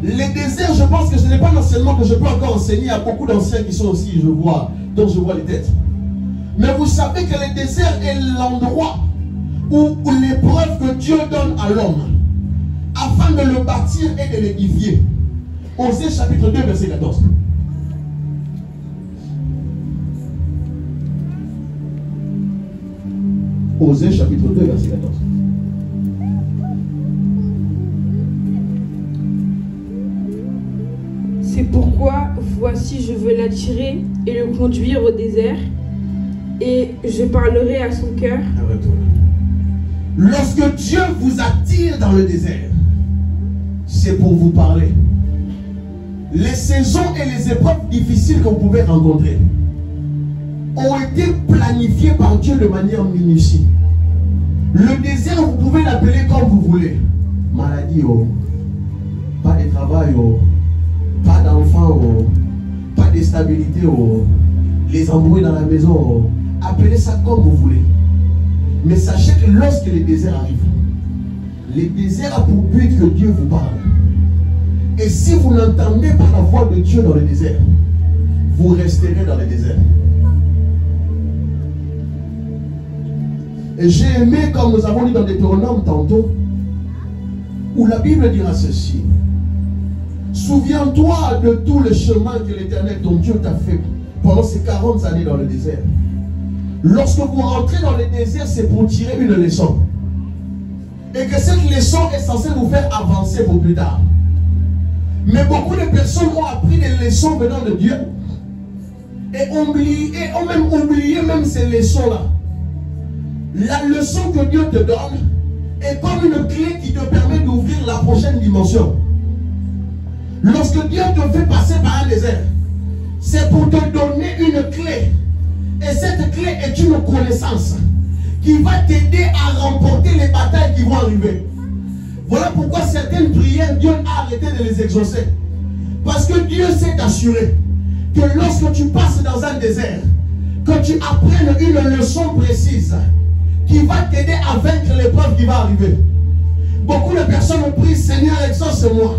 les déserts, je pense que ce n'est pas un enseignement que je peux encore enseigner à beaucoup d'anciens qui sont aussi, je vois, dont je vois les têtes. Mais vous savez que le désert est l'endroit où l'épreuve que Dieu donne à l'homme, afin de le bâtir et de l'édifier. Osée chapitre 2, verset 14. Osée chapitre 2, verset 14. C'est pourquoi, voici, je veux l'attirer et le conduire au désert, et je parlerai à son cœur. Lorsque Dieu vous attire dans le désert, c'est pour vous parler. Les saisons et les épreuves difficiles que vous pouvez rencontrer ont été planifiées par Dieu de manière minutieux. Le désert, vous pouvez l'appeler comme vous voulez. Maladie, oh. Pas de travail, oh. Pas d'enfants, oh. Pas de stabilité, oh. Les embrouilles dans la maison, oh. Appelez ça comme vous voulez. Mais sachez que lorsque le désert arrive, Le désert a pour but que Dieu vous parle. Et si vous n'entendez pas la voix de Dieu dans le désert, vous resterez dans le désert. Et j'ai aimé, comme nous avons lu dans Deutéronome tantôt, où la Bible dira ceci. Souviens-toi de tout le chemin que l'Éternel, ton Dieu, t'a fait pendant ces 40 années dans le désert. Lorsque vous rentrez dans le désert, c'est pour tirer une leçon. Et que cette leçon est censée vous faire avancer pour plus tard. Mais beaucoup de personnes ont appris des leçons venant de Dieu et ont même oublié ces leçons-là. La leçon que Dieu te donne est comme une clé qui te permet d'ouvrir la prochaine dimension. Lorsque Dieu te fait passer par un désert, c'est pour te donner une clé. Et cette clé est une connaissance qui va t'aider à remporter les batailles qui vont arriver. Voilà pourquoi certaines prières, Dieu a arrêté de les exaucer. Parce que Dieu s'est assuré que lorsque tu passes dans un désert, que tu apprennes une leçon précise qui va t'aider à vaincre l'épreuve qui va arriver. Beaucoup de personnes ont prié, Seigneur, exauce-moi.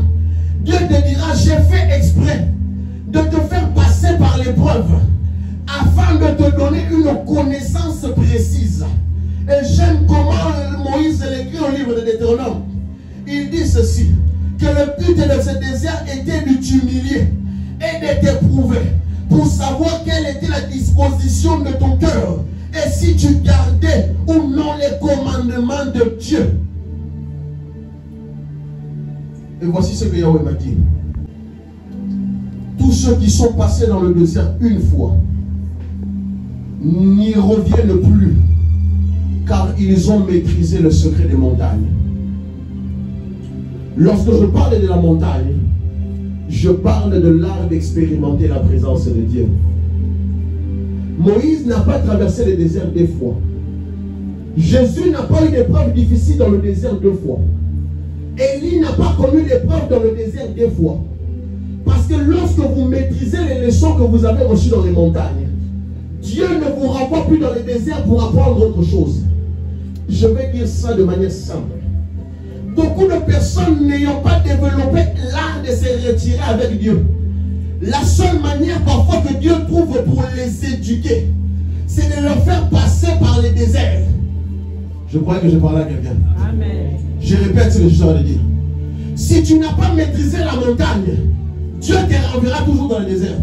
Dieu te dira, j'ai fait exprès de te faire passer par l'épreuve afin de te donner une connaissance précise. Et j'aime comment Moïse l'écrit au livre de Deutéronome. Il dit ceci, que le but de ce désert était de t'humilier et de t'éprouver pour savoir quelle était la disposition de ton cœur et si tu gardais ou non les commandements de Dieu. Et voici ce que Yahweh m'a dit. Tous ceux qui sont passés dans le désert une fois n'y reviennent plus, car ils ont maîtrisé le secret des montagnes. Lorsque je parle de la montagne, je parle de l'art d'expérimenter la présence de Dieu. Moïse n'a pas traversé le désert 2 fois. Jésus n'a pas eu d'épreuve difficile dans le désert 2 fois. Élie n'a pas connu l'épreuve dans le désert 2 fois. Parce que lorsque vous maîtrisez les leçons que vous avez reçues dans les montagnes, Dieu ne vous renvoie plus dans les déserts pour apprendre autre chose. Je vais dire ça de manière simple. Beaucoup de personnes n'ayant pas développé l'art de se retirer avec Dieu. La seule manière parfois que Dieu trouve pour les éduquer, c'est de leur faire passer par les déserts. Je crois que je parle à quelqu'un. Amen. Je répète ce que je suis en train de dire. Si tu n'as pas maîtrisé la montagne, Dieu te renverra toujours dans le désert.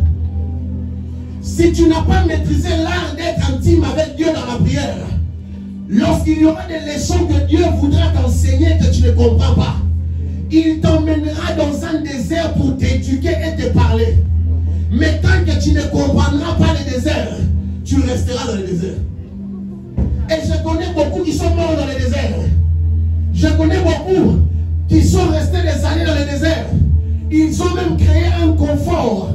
Si tu n'as pas maîtrisé l'art d'être intime avec Dieu dans la prière, lorsqu'il y aura des leçons que Dieu voudra t'enseigner que tu ne comprends pas, il t'emmènera dans un désert pour t'éduquer et te parler. Mais tant que tu ne comprendras pas le désert, tu resteras dans le désert. Et je connais beaucoup qui sont morts dans le désert. Je connais beaucoup qui sont restés des années dans le désert. Ils ont même créé un confort.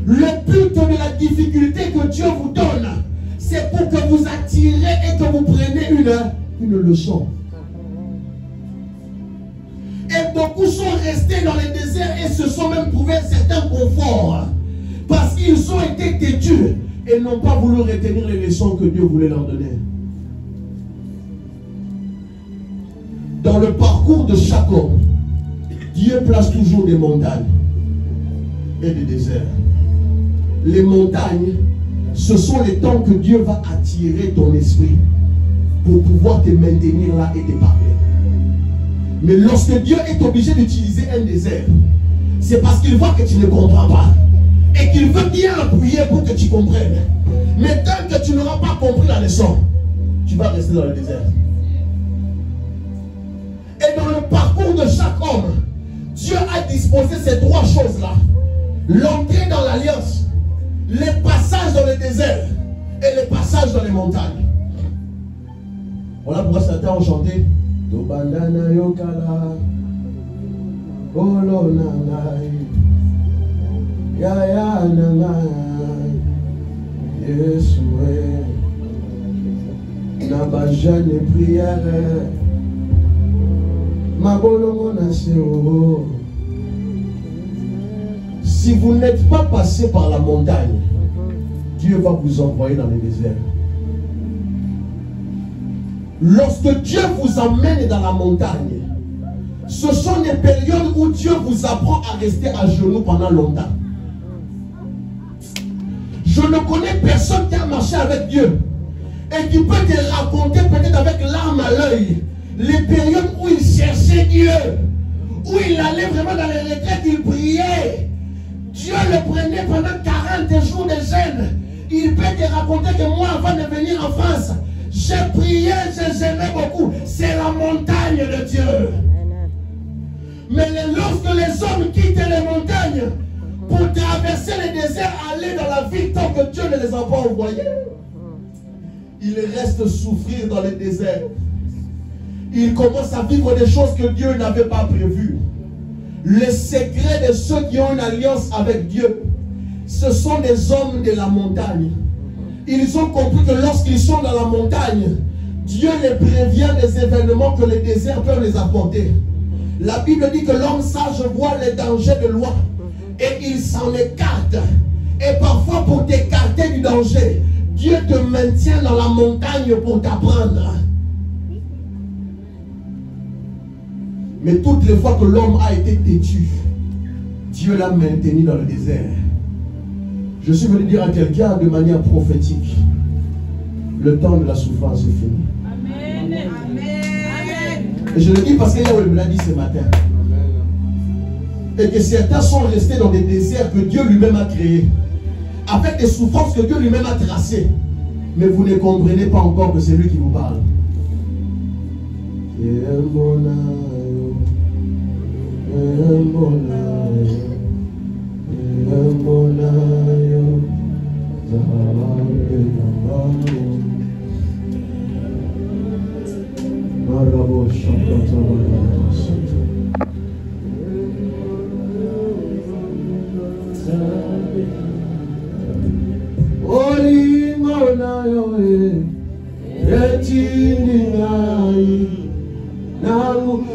Le but de la difficulté que Dieu vous donne, c'est pour que vous attirez et que vous preniez une leçon. Et beaucoup sont restés dans les déserts et se sont même trouvés un certain confort. Parce qu'ils ont été têtus et n'ont pas voulu retenir les leçons que Dieu voulait leur donner. Dans le parcours de chaque homme, Dieu place toujours des montagnes et des déserts. Les montagnes, ce sont les temps que Dieu va attirer ton esprit pour pouvoir te maintenir là et te parler. Mais lorsque Dieu est obligé d'utiliser un désert, c'est parce qu'il voit que tu ne comprends pas et qu'il veut bien appuyer pour que tu comprennes. Mais tant que tu n'auras pas compris la leçon, tu vas rester dans le désert. Et dans le parcours de chaque homme, Dieu a disposé ces 3 choses-là. L'entrée dans l'alliance, les passages dans le désert et les passages dans les montagnes. Voilà pourquoi certains ont chanté Tobandana Yokala Olo Nangai Yaya Nangai Yesoué Nabajane prière Mabolongo Naseo. Si vous n'êtes pas passé par la montagne, Dieu va vous envoyer dans les déserts. Lorsque Dieu vous emmène dans la montagne, Ce sont des périodes où Dieu vous apprend à rester à genoux pendant longtemps. Je ne connais personne qui a marché avec Dieu et qui peut te raconter peut-être avec larmes à l'œil les périodes où il cherchait Dieu, où il allait vraiment dans les retraites, il priait. Dieu le prenait pendant 40 jours de jeûne. Il peut te raconter que moi, avant de venir en France, j'ai prié, j'ai jeûné beaucoup. C'est la montagne de Dieu. Mais lorsque les hommes quittent les montagnes pour traverser les déserts, aller dans la ville tant que Dieu ne les a pas envoyés, ils restent souffrir dans les déserts. Ils commencent à vivre des choses que Dieu n'avait pas prévues. Le secret de ceux qui ont une alliance avec Dieu, ce sont des hommes de la montagne. Ils ont compris que lorsqu'ils sont dans la montagne, Dieu les prévient des événements que les déserts peuvent les apporter. La Bible dit que l'homme sage voit les dangers de loin et il s'en écarte. Et parfois pour t'écarter du danger, Dieu te maintient dans la montagne pour t'apprendre. Mais toutes les fois que l'homme a été têtu, Dieu l'a maintenu dans le désert. Je suis venu dire à quelqu'un de manière prophétique, le temps de la souffrance est fini. Amen. Amen. Et je le dis parce qu'il me l'a dit ce matin. Et que certains sont restés dans des déserts que Dieu lui-même a créés, avec des souffrances que Dieu lui-même a tracées. Mais vous ne comprenez pas encore que c'est lui qui vous parle.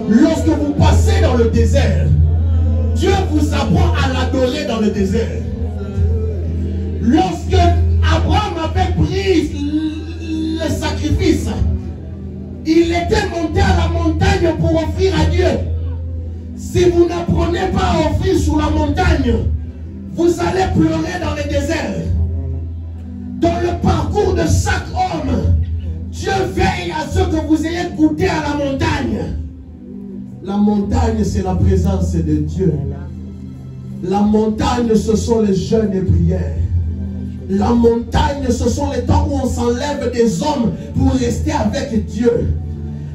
Lorsque vous passez dans le désert, Dieu vous apprend à l'adorer dans le désert. Lorsque Abraham avait pris le sacrifice, il était monté à la montagne pour offrir à Dieu. Si vous n'apprenez pas à offrir sur la montagne, vous allez pleurer dans le désert. Dans le parcours de chaque homme, Dieu veille à ce que vous ayez goûté à la montagne. La montagne, c'est la présence de Dieu. La montagne, ce sont les jeûnes et prières. La montagne, ce sont les temps où on s'enlève des hommes pour rester avec Dieu.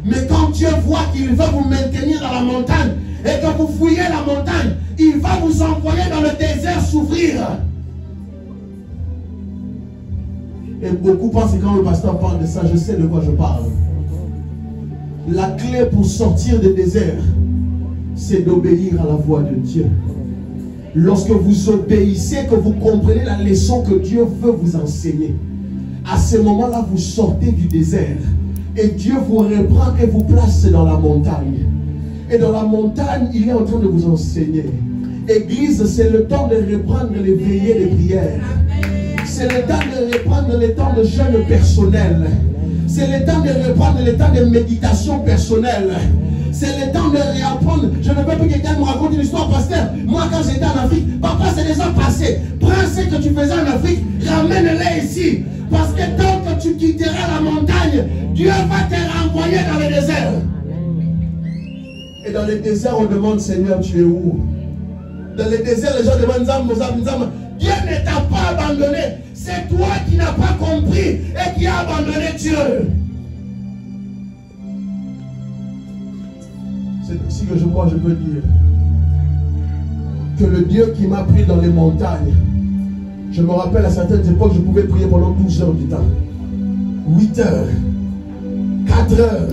Mais quand Dieu voit qu'il veut vous maintenir dans la montagne et que vous fouillez la montagne, il va vous envoyer dans le désert souffrir. Et beaucoup pensent que quand le pasteur parle de ça, je sais de quoi je parle. La clé pour sortir du désert, c'est d'obéir à la voix de Dieu. Lorsque vous obéissez, que vous comprenez la leçon que Dieu veut vous enseigner, à ce moment-là, vous sortez du désert. Et Dieu vous reprend et vous place dans la montagne. Et dans la montagne, il est en train de vous enseigner. Église, c'est le temps de reprendre les veillées de prière. C'est le temps de reprendre les temps de jeûne personnel. C'est le temps de reprendre les temps de méditation personnelle. C'est le temps de réapprendre. Je ne veux pas que quelqu'un me raconte une histoire, pasteur. Moi, quand j'étais en Afrique, papa, c'est déjà passé. Prends ce que tu faisais en Afrique, ramène-les ici. Parce que tant que tu quitteras la montagne, Dieu va te renvoyer dans le désert. Et dans le désert, on demande, Seigneur, tu es où? Dans le désert, les gens demandent, Zam. Dieu ne t'a pas abandonné. C'est toi qui n'as pas compris et qui as abandonné Dieu. C'est ainsi que je crois, je peux dire que le Dieu qui m'a pris dans les montagnes, je me rappelle à certaines époques, je pouvais prier pendant 12 heures du temps. 8 heures, 4 heures.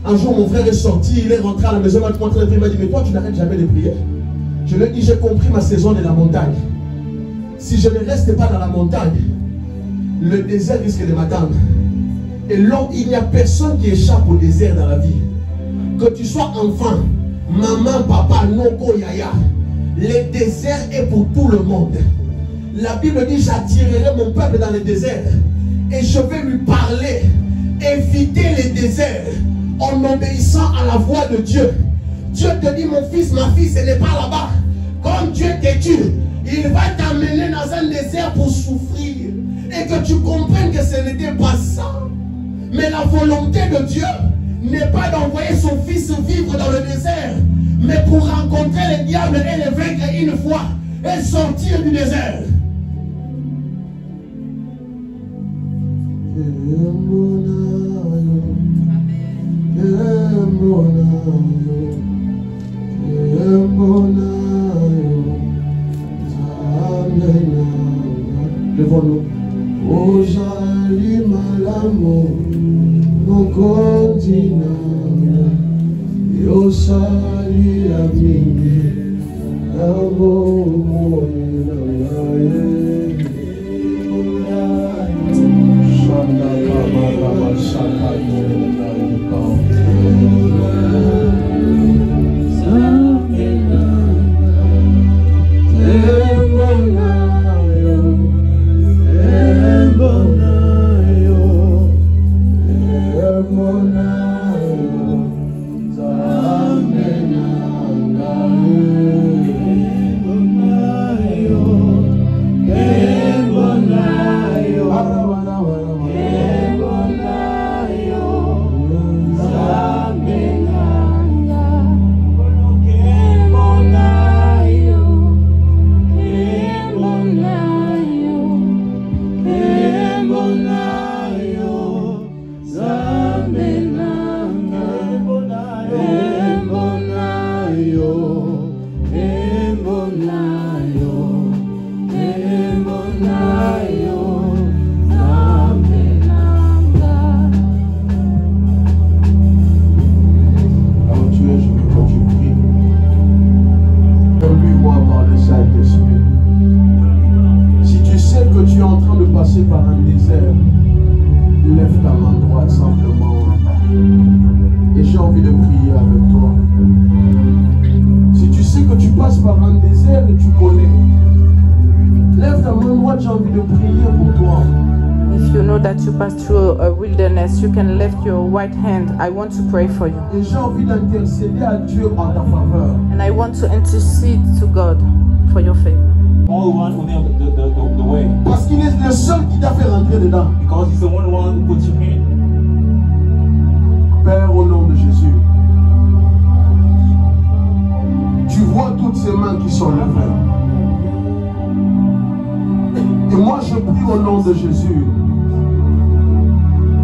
Un jour, mon frère est sorti, il est rentré à la maison, il m'a dit, mais toi, tu n'arrêtes jamais de prier. Je lui ai dit, j'ai compris ma saison de la montagne. Si je ne reste pas dans la montagne, le désert risque de m'attendre. Et là, il n'y a personne qui échappe au désert dans la vie. Que tu sois enfant, maman, papa, noko, yaya, le désert est pour tout le monde. La Bible dit, j'attirerai mon peuple dans le désert et je vais lui parler, éviter les déserts en obéissant à la voix de Dieu. Dieu te dit, mon fils, ma fille, ce n'est pas là-bas. Comme Dieu t'est Dieu, il va t'amener dans un désert pour souffrir. Et que tu comprennes que ce n'était pas ça. Mais la volonté de Dieu n'est pas d'envoyer son fils vivre dans le désert, mais pour rencontrer le diable et le vaincre une fois et sortir du désert. Devant-nous. Oh, j'allume l'amour, mon continent. Yo sali amini, amour, mon par un désert, lève ta main droite simplement et j'ai envie de prier avec toi. Si tu sais que tu passes par un désert et tu connais, lève ta main droite, j'ai envie de prier pour toi. If you know that you pass through a wilderness, you can lift your right hand. I want to pray for you. Et j'ai envie d'intercéder à Dieu en ta faveur. And I want to intercede to God for your favor. All the one who nailed the way. Parce qu'il est le seul qui t'a fait rentrer dedans. Because he's the one who puts you in. Père, au nom de Jésus, tu vois toutes ces mains qui sont levées. Et moi je prie au nom de Jésus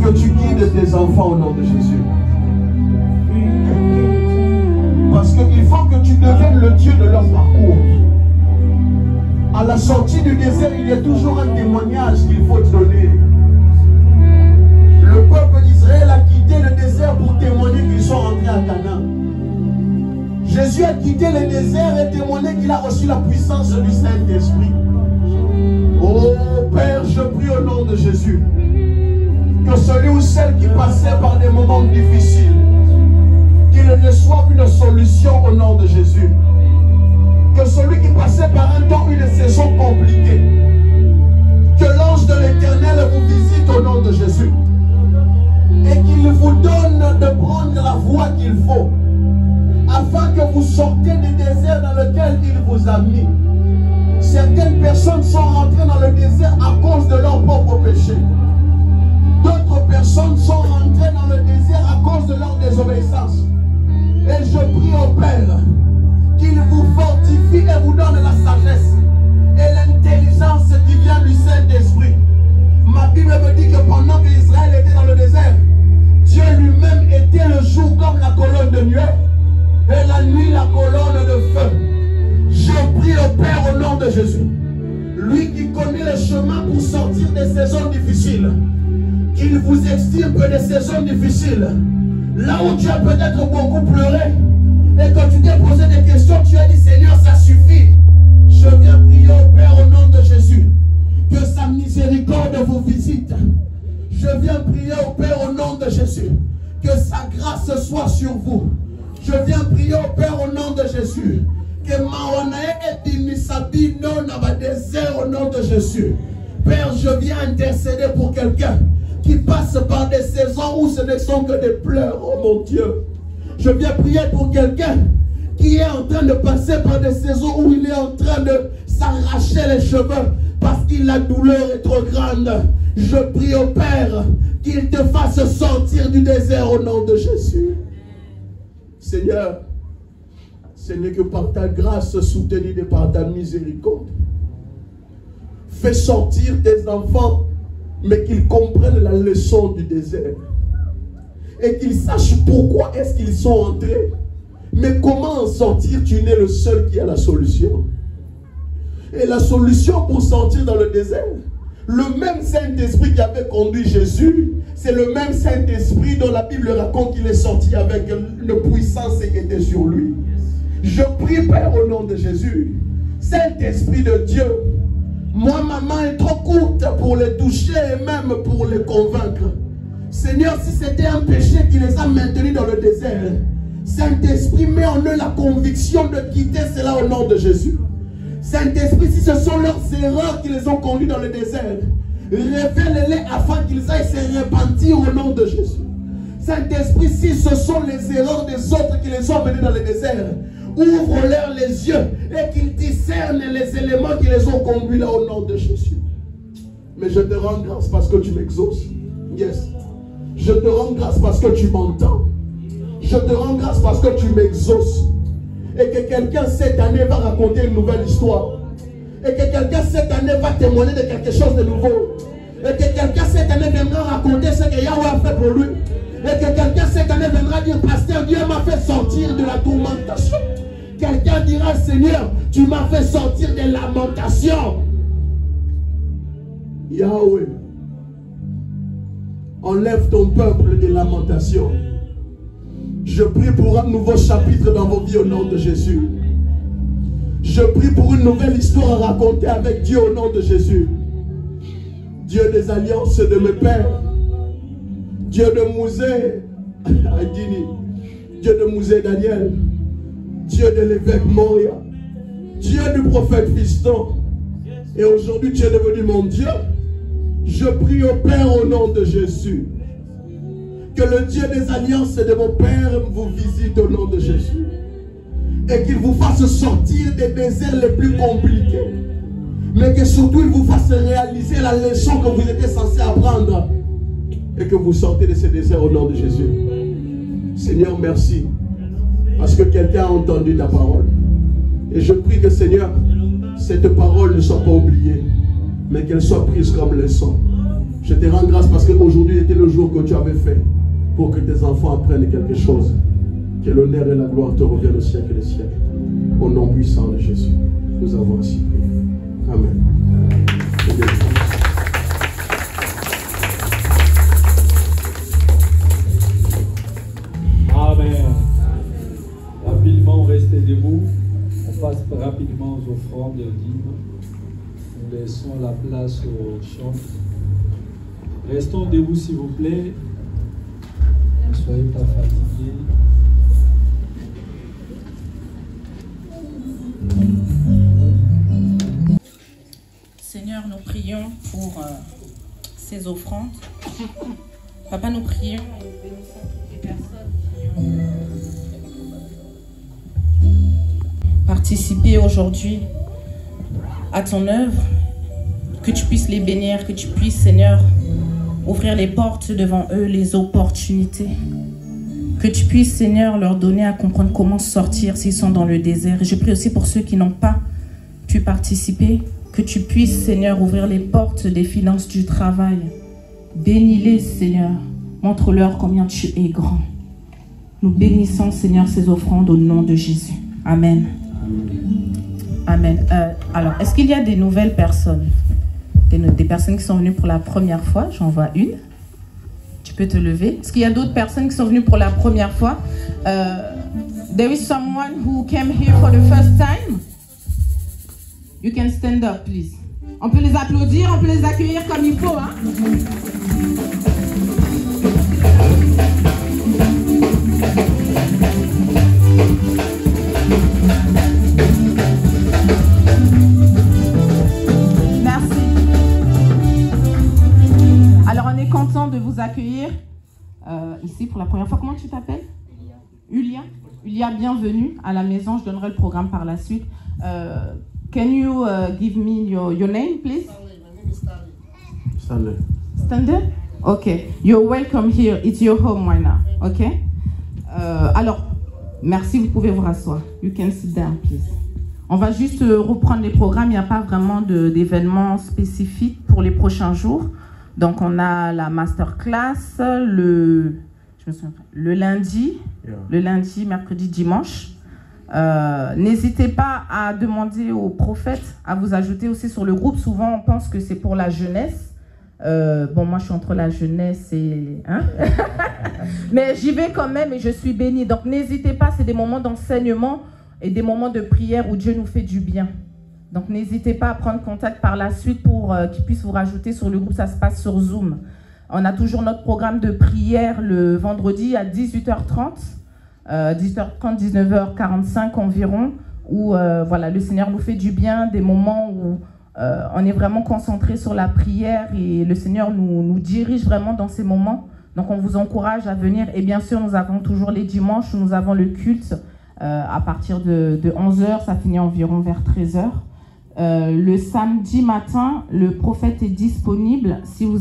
que tu guides tes enfants au nom de Jésus. Parce qu'il faut que tu deviennes le Dieu de leur parcours. À la sortie du désert, il y a toujours un témoignage qu'il faut te donner. Le peuple d'Israël a quitté le désert pour témoigner qu'ils sont rentrés à Canaan. Jésus a quitté le désert et témoigné qu'il a reçu la puissance du Saint-Esprit. Oh Père, je prie au nom de Jésus que celui ou celle qui passait par des moments difficiles, qu'il reçoive une solution au nom de Jésus. Que celui qui passait par un temps, une saison compliquée, que l'ange de l'Éternel vous visite au nom de Jésus et qu'il vous donne de prendre la voie qu'il faut afin que vous sortiez du désert dans lequel il vous a mis. Certaines personnes sont rentrées dans le désert à cause de leur propre péché. D'autres personnes sont rentrées dans le désert à cause de leur désobéissance. Et je prie au Père qu'il vous fortifie et vous donne la sagesse et l'intelligence qui vient du Saint-Esprit. Ma Bible me dit que pendant qu'Israël était dans le désert, Dieu lui-même était le jour comme la colonne de nuée et la nuit la colonne de feu. Je prie au Père au nom de Jésus, lui qui connaît le chemin pour sortir des saisons difficiles, qu'il vous extirpe des saisons difficiles, là où tu as peut-être beaucoup pleuré et quand tu t'es posé des questions, tu as dit Seigneur, ça suffit. Je viens prier au Père au nom de Jésus, que sa miséricorde vous visite. Je viens prier au Père au nom de Jésus, que sa grâce soit sur vous. Je viens prier au Père au nom de Jésus, que Maonae et Timisabino n'a désert au nom de Jésus. Père, je viens intercéder pour quelqu'un qui passe par des saisons où ce ne sont que des pleurs, oh mon Dieu. Je viens prier pour quelqu'un qui est en train de passer par des saisons où il est en train de s'arracher les cheveux parce que la douleur est trop grande. Je prie au Père qu'il te fasse sortir du désert au nom de Jésus. Seigneur, ce n'est que par ta grâce soutenue et par ta miséricorde. Fais sortir tes enfants, mais qu'ils comprennent la leçon du désert. Et qu'ils sachent pourquoi est-ce qu'ils sont entrés. Mais comment en sortir? Tu n'es le seul qui a la solution. Et la solution pour sortir dans le désert, le même Saint-Esprit qui avait conduit Jésus, c'est le même Saint-Esprit dont la Bible raconte qu'il est sorti avec une puissance qui était sur lui. Je prie, Père, au nom de Jésus, Saint-Esprit de Dieu, moi, ma main est trop courte pour les toucher et même pour les convaincre. Seigneur, si c'était un péché qui les a maintenus dans le désert, Saint-Esprit, mets en eux la conviction de quitter cela au nom de Jésus. Saint-Esprit, si ce sont leurs erreurs qui les ont conduits dans le désert, révèle-les afin qu'ils aillent se repentir au nom de Jésus. Saint-Esprit, si ce sont les erreurs des autres qui les ont menés dans le désert, ouvre-leur les yeux et qu'ils discernent les éléments qui les ont conduits là au nom de Jésus. Mais je te rends grâce parce que tu m'exauces. Yes. Je te rends grâce parce que tu m'entends. Je te rends grâce parce que tu m'exauces. Et que quelqu'un cette année va raconter une nouvelle histoire. Et que quelqu'un cette année va témoigner de quelque chose de nouveau. Et que quelqu'un cette année viendra raconter ce que Yahweh a fait pour lui. Et que quelqu'un cette année viendra dire, pasteur, Dieu m'a fait sortir de la tourmentation. Quelqu'un dira, Seigneur, tu m'as fait sortir des lamentations. Yahweh, enlève ton peuple des lamentations. Je prie pour un nouveau chapitre dans vos vies au nom de Jésus. Je prie pour une nouvelle histoire à raconter avec Dieu au nom de Jésus. Dieu des alliances de mes pères. Dieu de Mouzé, Dieu de Mouzé Daniel. Dieu de l'évêque Moria. Dieu du prophète Fiston. Et aujourd'hui tu es devenu mon Dieu. Je prie au Père au nom de Jésus. Que le Dieu des alliances de vos pères vous visite au nom de Jésus. Et qu'il vous fasse sortir des déserts les plus compliqués. Mais que surtout il vous fasse réaliser la leçon que vous étiez censé apprendre. Et que vous sortez de ces déserts au nom de Jésus. Seigneur, merci. Parce que quelqu'un a entendu ta parole. Et je prie que Seigneur, cette parole ne soit pas oubliée. Mais qu'elle soit prise comme leçon. Je te rends grâce parce qu'aujourd'hui était le jour que tu avais fait. Pour que tes enfants apprennent quelque chose. Que l'honneur et la gloire te reviennent au siècle des siècles. Au nom puissant de Jésus. Nous avons ainsi prié. Amen. Amen. Rapidement, restez debout. On passe rapidement aux offrandes et aux dîmes. Nous laissons la place aux chants. Restons debout s'il vous plaît. Ne soyez pas fatigués. Seigneur, nous prions pour ces offrandes. Papa, nous prions et nous bénissons toutes les personnes qui ont participé aujourd'hui à ton œuvre. Que tu puisses les bénir, que tu puisses, Seigneur, ouvrir les portes devant eux, les opportunités. Que tu puisses, Seigneur, leur donner à comprendre comment sortir s'ils sont dans le désert. Et je prie aussi pour ceux qui n'ont pas pu participer, que tu puisses, Seigneur, ouvrir les portes des finances, du travail. Bénis-les, Seigneur. Montre-leur combien tu es grand. Nous bénissons, Seigneur, ces offrandes au nom de Jésus. Amen. Amen. Alors, est-ce qu'il y a des nouvelles personnes? Des personnes qui sont venues pour la première fois? J'en vois une. Tu peux te lever. Est-ce qu'il y a d'autres personnes qui sont venues pour la première fois? There is someone who came here for the first time. You can stand up, please. On peut les applaudir, on peut les accueillir comme il faut, hein? Merci. Alors, on est content de vous accueillir ici pour la première fois. Comment tu t'appelles? Ulia. Ulia, bienvenue à la maison. Je donnerai le programme par la suite. Can you give me your name, please? Stanley. Stanley? Okay. You're welcome here. It's your home right now. Okay? Alors, merci. Vous pouvez vous rasseoir. You can sit down, please. On va juste reprendre les programmes. Il n'y a pas vraiment d'événements spécifiques pour les prochains jours. Donc, on a la masterclass le lundi, le lundi, mercredi, dimanche. N'hésitez pas à demander aux prophètes à vous ajouter aussi sur le groupe. Souvent, on pense que c'est pour la jeunesse. Bon, moi, je suis entre la jeunesse et... Hein? Mais j'y vais quand même et je suis bénie. Donc, n'hésitez pas, c'est des moments d'enseignement et des moments de prière où Dieu nous fait du bien. Donc, n'hésitez pas à prendre contact par la suite pour qu'il puisse vous rajouter sur le groupe. Ça se passe sur Zoom. On a toujours notre programme de prière le vendredi à 18h30, 18h30, 19h45 environ, où voilà, le Seigneur nous fait du bien, des moments où on est vraiment concentré sur la prière et le Seigneur nous dirige vraiment dans ces moments. Donc, on vous encourage à venir. Et bien sûr, nous avons toujours les dimanches où nous avons le culte à partir de 11h, ça finit environ vers 13h. Le samedi matin, le prophète est disponible. Si vous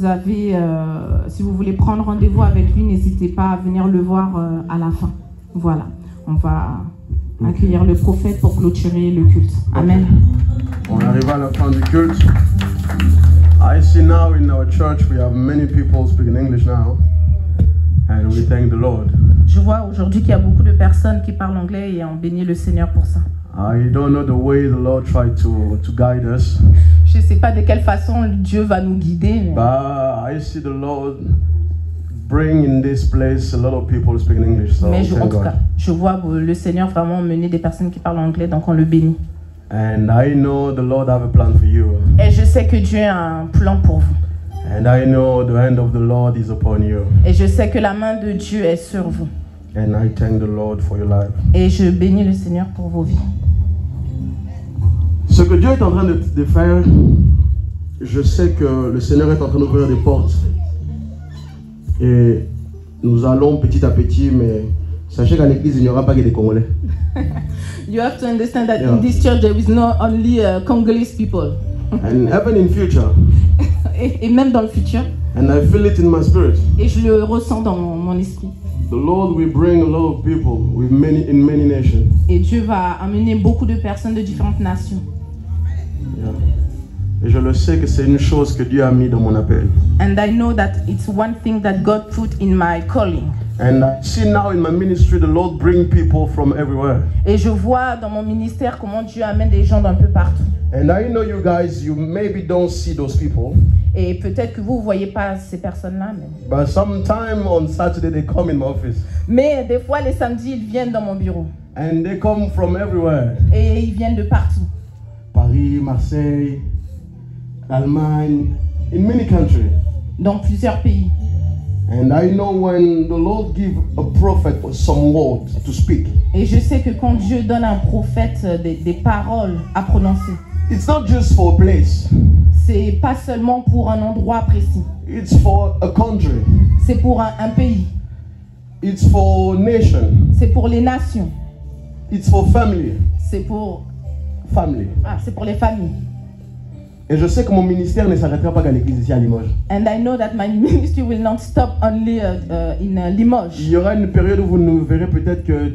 voulez prendre rendez-vous avec lui, n'hésitez pas à venir le voir à la fin. Voilà, on va accueillir le prophète pour clôturer le culte. Amen. On arrive à la fin du culte. I see now in our church we have many people speaking English now, and we thank the Lord. Je vois aujourd'hui qu'il y a beaucoup de personnes qui parlent anglais et on bénit le Seigneur pour ça. I don't know the way the Lord tried to guide us. Je ne sais pas de quelle façon Dieu va nous guider. Mais... But I see the Lord bring in this place a lot of people speaking English. So mais en thank tout God. cas, je vois le Seigneur vraiment mener des personnes qui parlent anglais, donc on le bénit. And I know the Lord have a plan for you. Et je sais que Dieu a un plan pour vous. And I know the hand of the Lord is upon you. Et je sais que la main de Dieu est sur vous. And I thank the Lord for your life. Et je bénis le Seigneur pour vos vies. Ce que Dieu est en train de faire, je sais que le Seigneur est en train d'ouvrir des portes. Et nous allons petit à petit, mais sachez qu'à l'église, il n'y aura pas que des Congolais. You have to understand that in this church there is not only Congolese people. And even in future. Et même dans le futur. And I feel it in my spirit. Et je le ressens dans mon esprit. The Lord will bring a lot of people in many nations. Et Dieu va amener beaucoup de personnes de différentes nations. Yeah. Et je le sais que c'est une chose que Dieu a mis dans mon appel. And I know that it's one thing that God put in my calling. And I see now in my ministry the Lord bring people from everywhere. Et je vois dans mon ministère comment Dieu amène des gens d'un peu partout. And I know you guys, you maybe don't see those people. Et peut-être que vous voyez pas ces personnes-là, mais... But sometime on Saturday they come in my office. Mais des fois les samedis ils viennent dans mon bureau. And they come from everywhere. Et ils viennent de partout. Paris, Marseille, Allemagne, in many countries. Dans plusieurs pays. And I know when the Lord give a prophet some words to speak. Et je sais que quand Dieu donne à un prophète des paroles à prononcer. It's not just for a place. C'est pas seulement pour un endroit précis. It's for a country. C'est pour un pays. It's for a nation. C'est pour les nations. It's for family. C'est pour family. C'est pour les familles. Et je sais que mon ministère ne s'arrêtera pas qu'à l'église ici à Limoges. And I know that my ministry will not stop only in Limoges. Il y aura une période où vous ne verrez peut-être que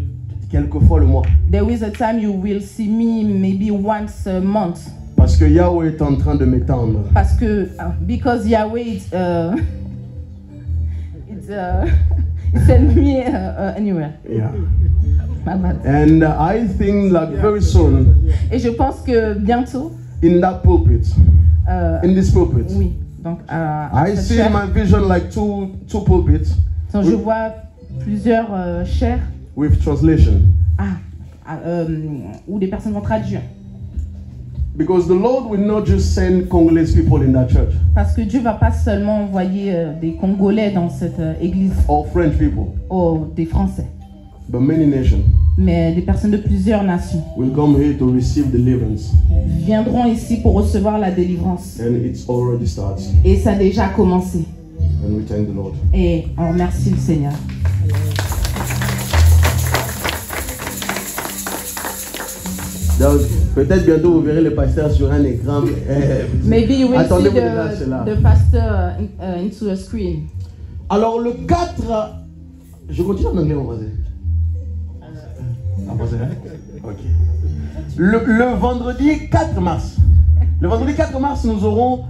quelques fois le mois. There is a time you will see me maybe once a month. Parce que Yahweh est en train de m'étendre. Parce que because Yahweh it sent me anywhere. Yeah. And I think like very soon. Et je pense que bientôt. In that pulpit, in this pulpit, oui. Donc, I see my vision like two pulpits. Donc, je vois plusieurs chaires. With translation. Où des personnes vont traduire. Because the Lord will not just send Congolese people in that church. Parce que Dieu va pas seulement envoyer des Congolais dans cette église. Or French people. Ou des Français. But many nations. Mais des personnes de plusieurs nations will come here to receive deliverance. Viendront ici pour recevoir la délivrance. And it's already started. Et ça a déjà commencé. And we thank the Lord. Et on remercie le Seigneur. Donc, peut-être bientôt vous verrez le pasteur sur un écran. Maybe you will see Attendez-vous déjà à cela. the pastor into a screen. Alors, le 4, je continue en anglais, mon voisin. En français, hein? Ok. Le vendredi 4 mars. Le vendredi 4 mars, nous aurons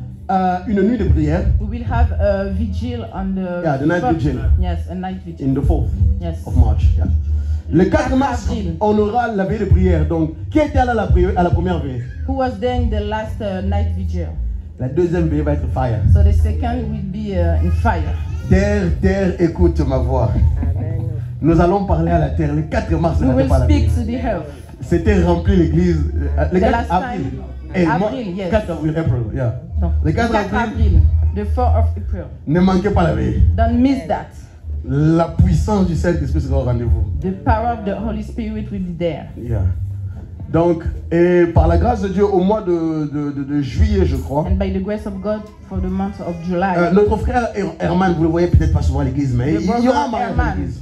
une nuit de prière. We will have a vigil on the night vigil. Yes, a night vigil. In the 4th Yes. of March. Yeah. Le 4 mars, avril. on aura la veille de prière. Donc, qui était là à la première veille? Who was there in the last night vigil? La deuxième veille va être fire. So the second will be in fire. Terre, écoute ma voix. Nous allons parler à la terre. Le 4 mars, We will speak to the earth. c'était rempli l'église. Le The 4 last avril. time, Avril, yes. 4 avril, April, yeah. No. Le 4 4 avril, avril, the 4th of April. ne manquez pas la veille. Don't miss that. La puissance du Saint-Esprit sera au rendez-vous. The power of the Holy Spirit will be there. Yeah. Donc, et par la grâce de Dieu, au mois de juillet, je crois, And by the grace of God, for the month of July, notre frère Herman, vous le voyez peut-être pas souvent à l'église, mais il y aura un mariage à Herman, l'église.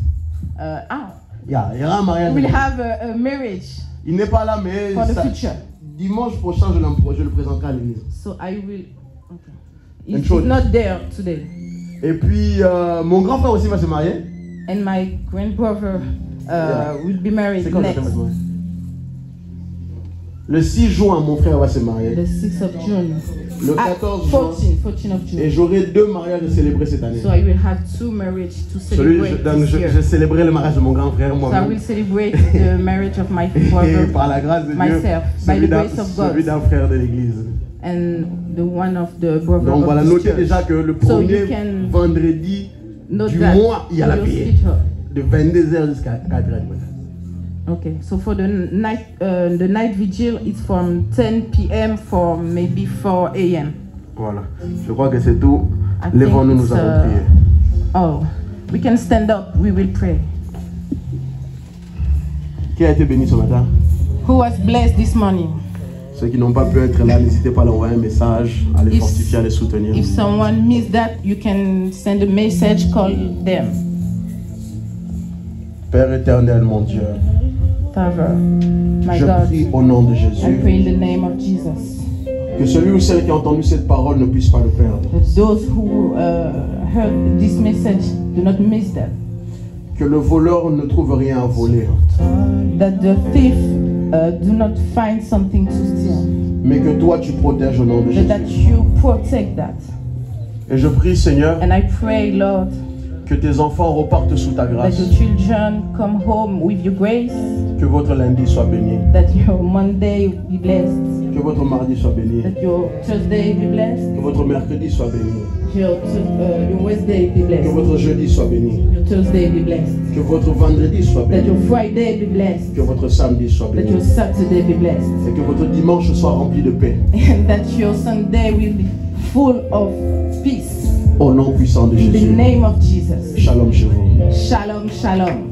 Il y aura un mariage. we'll have a marriage Il n'est pas là, mais for the future. dimanche prochain, je le présenterai à l'église. So I will. Okay. And He's short. not there today. Et puis, mon grand frère aussi va se marier. And my grandbrother will be married C'est quand next. le thème va se marier? Le 6 juin, mon frère va se marier. The 6th of June. Le 14 juin. 14th of Et June. j'aurai 2 mariages à célébrer cette année. So I will have 2 marriages to celebrate Donc, this year. je célébrerai le mariage de mon grand frère So I moi-même. will celebrate the marriage of my Et brother par la grâce de Dieu, myself, by the grace of God. celui d'un frère de l'église. and the one of the brother Donc of voilà, this notez church. déjà que le So you premier can vendredi Note du that mois, il y a la your prière. scripture. De 22h jusqu'à 4h du matin. Okay, so for the night vigil, it's from 10 p.m. for maybe 4 a.m. Voilà. Je crois que c'est tout. I Lèvons-nous, think nous it's, allons prier. Oh, we can stand up, we will pray. Qui a été béni ce matin? Who was blessed this morning? Ceux qui n'ont pas pu être là, n'hésitez pas à leur envoyer un message, à les If- fortifier, à les soutenir. If someone missed that, you can send a message, call them. Père éternel, mon Dieu, Father, my je God, prie au nom de I Jésus pray in the name of Jesus. que celui ou celle qui a entendu cette parole ne puisse pas le perdre. That those who heard this message do not miss that. Que le voleur ne trouve rien à voler, That the thief do not find something to steal. mais que toi tu protèges au nom de But Jésus. that you protect that. Et je prie, Seigneur, And I pray, Lord, que tes enfants repartent sous ta that grâce, your children come home with your grace, que votre lundi soit béni, that your Monday be blessed, que votre mardi soit béni, that your Tuesday be blessed, que votre mercredi soit béni, your Wednesday be que blessed, votre jeudi soit béni, your Thursday be blessed, que votre vendredi soit that your béni, Friday be blessed, que votre samedi soit that your béni, Saturday be blessed, et que votre dimanche soit rempli de paix. and that your Sunday will be full of peace. Au nom puissant de In the Jésus. name of Jesus. Shalom chez vous. Shalom, shalom.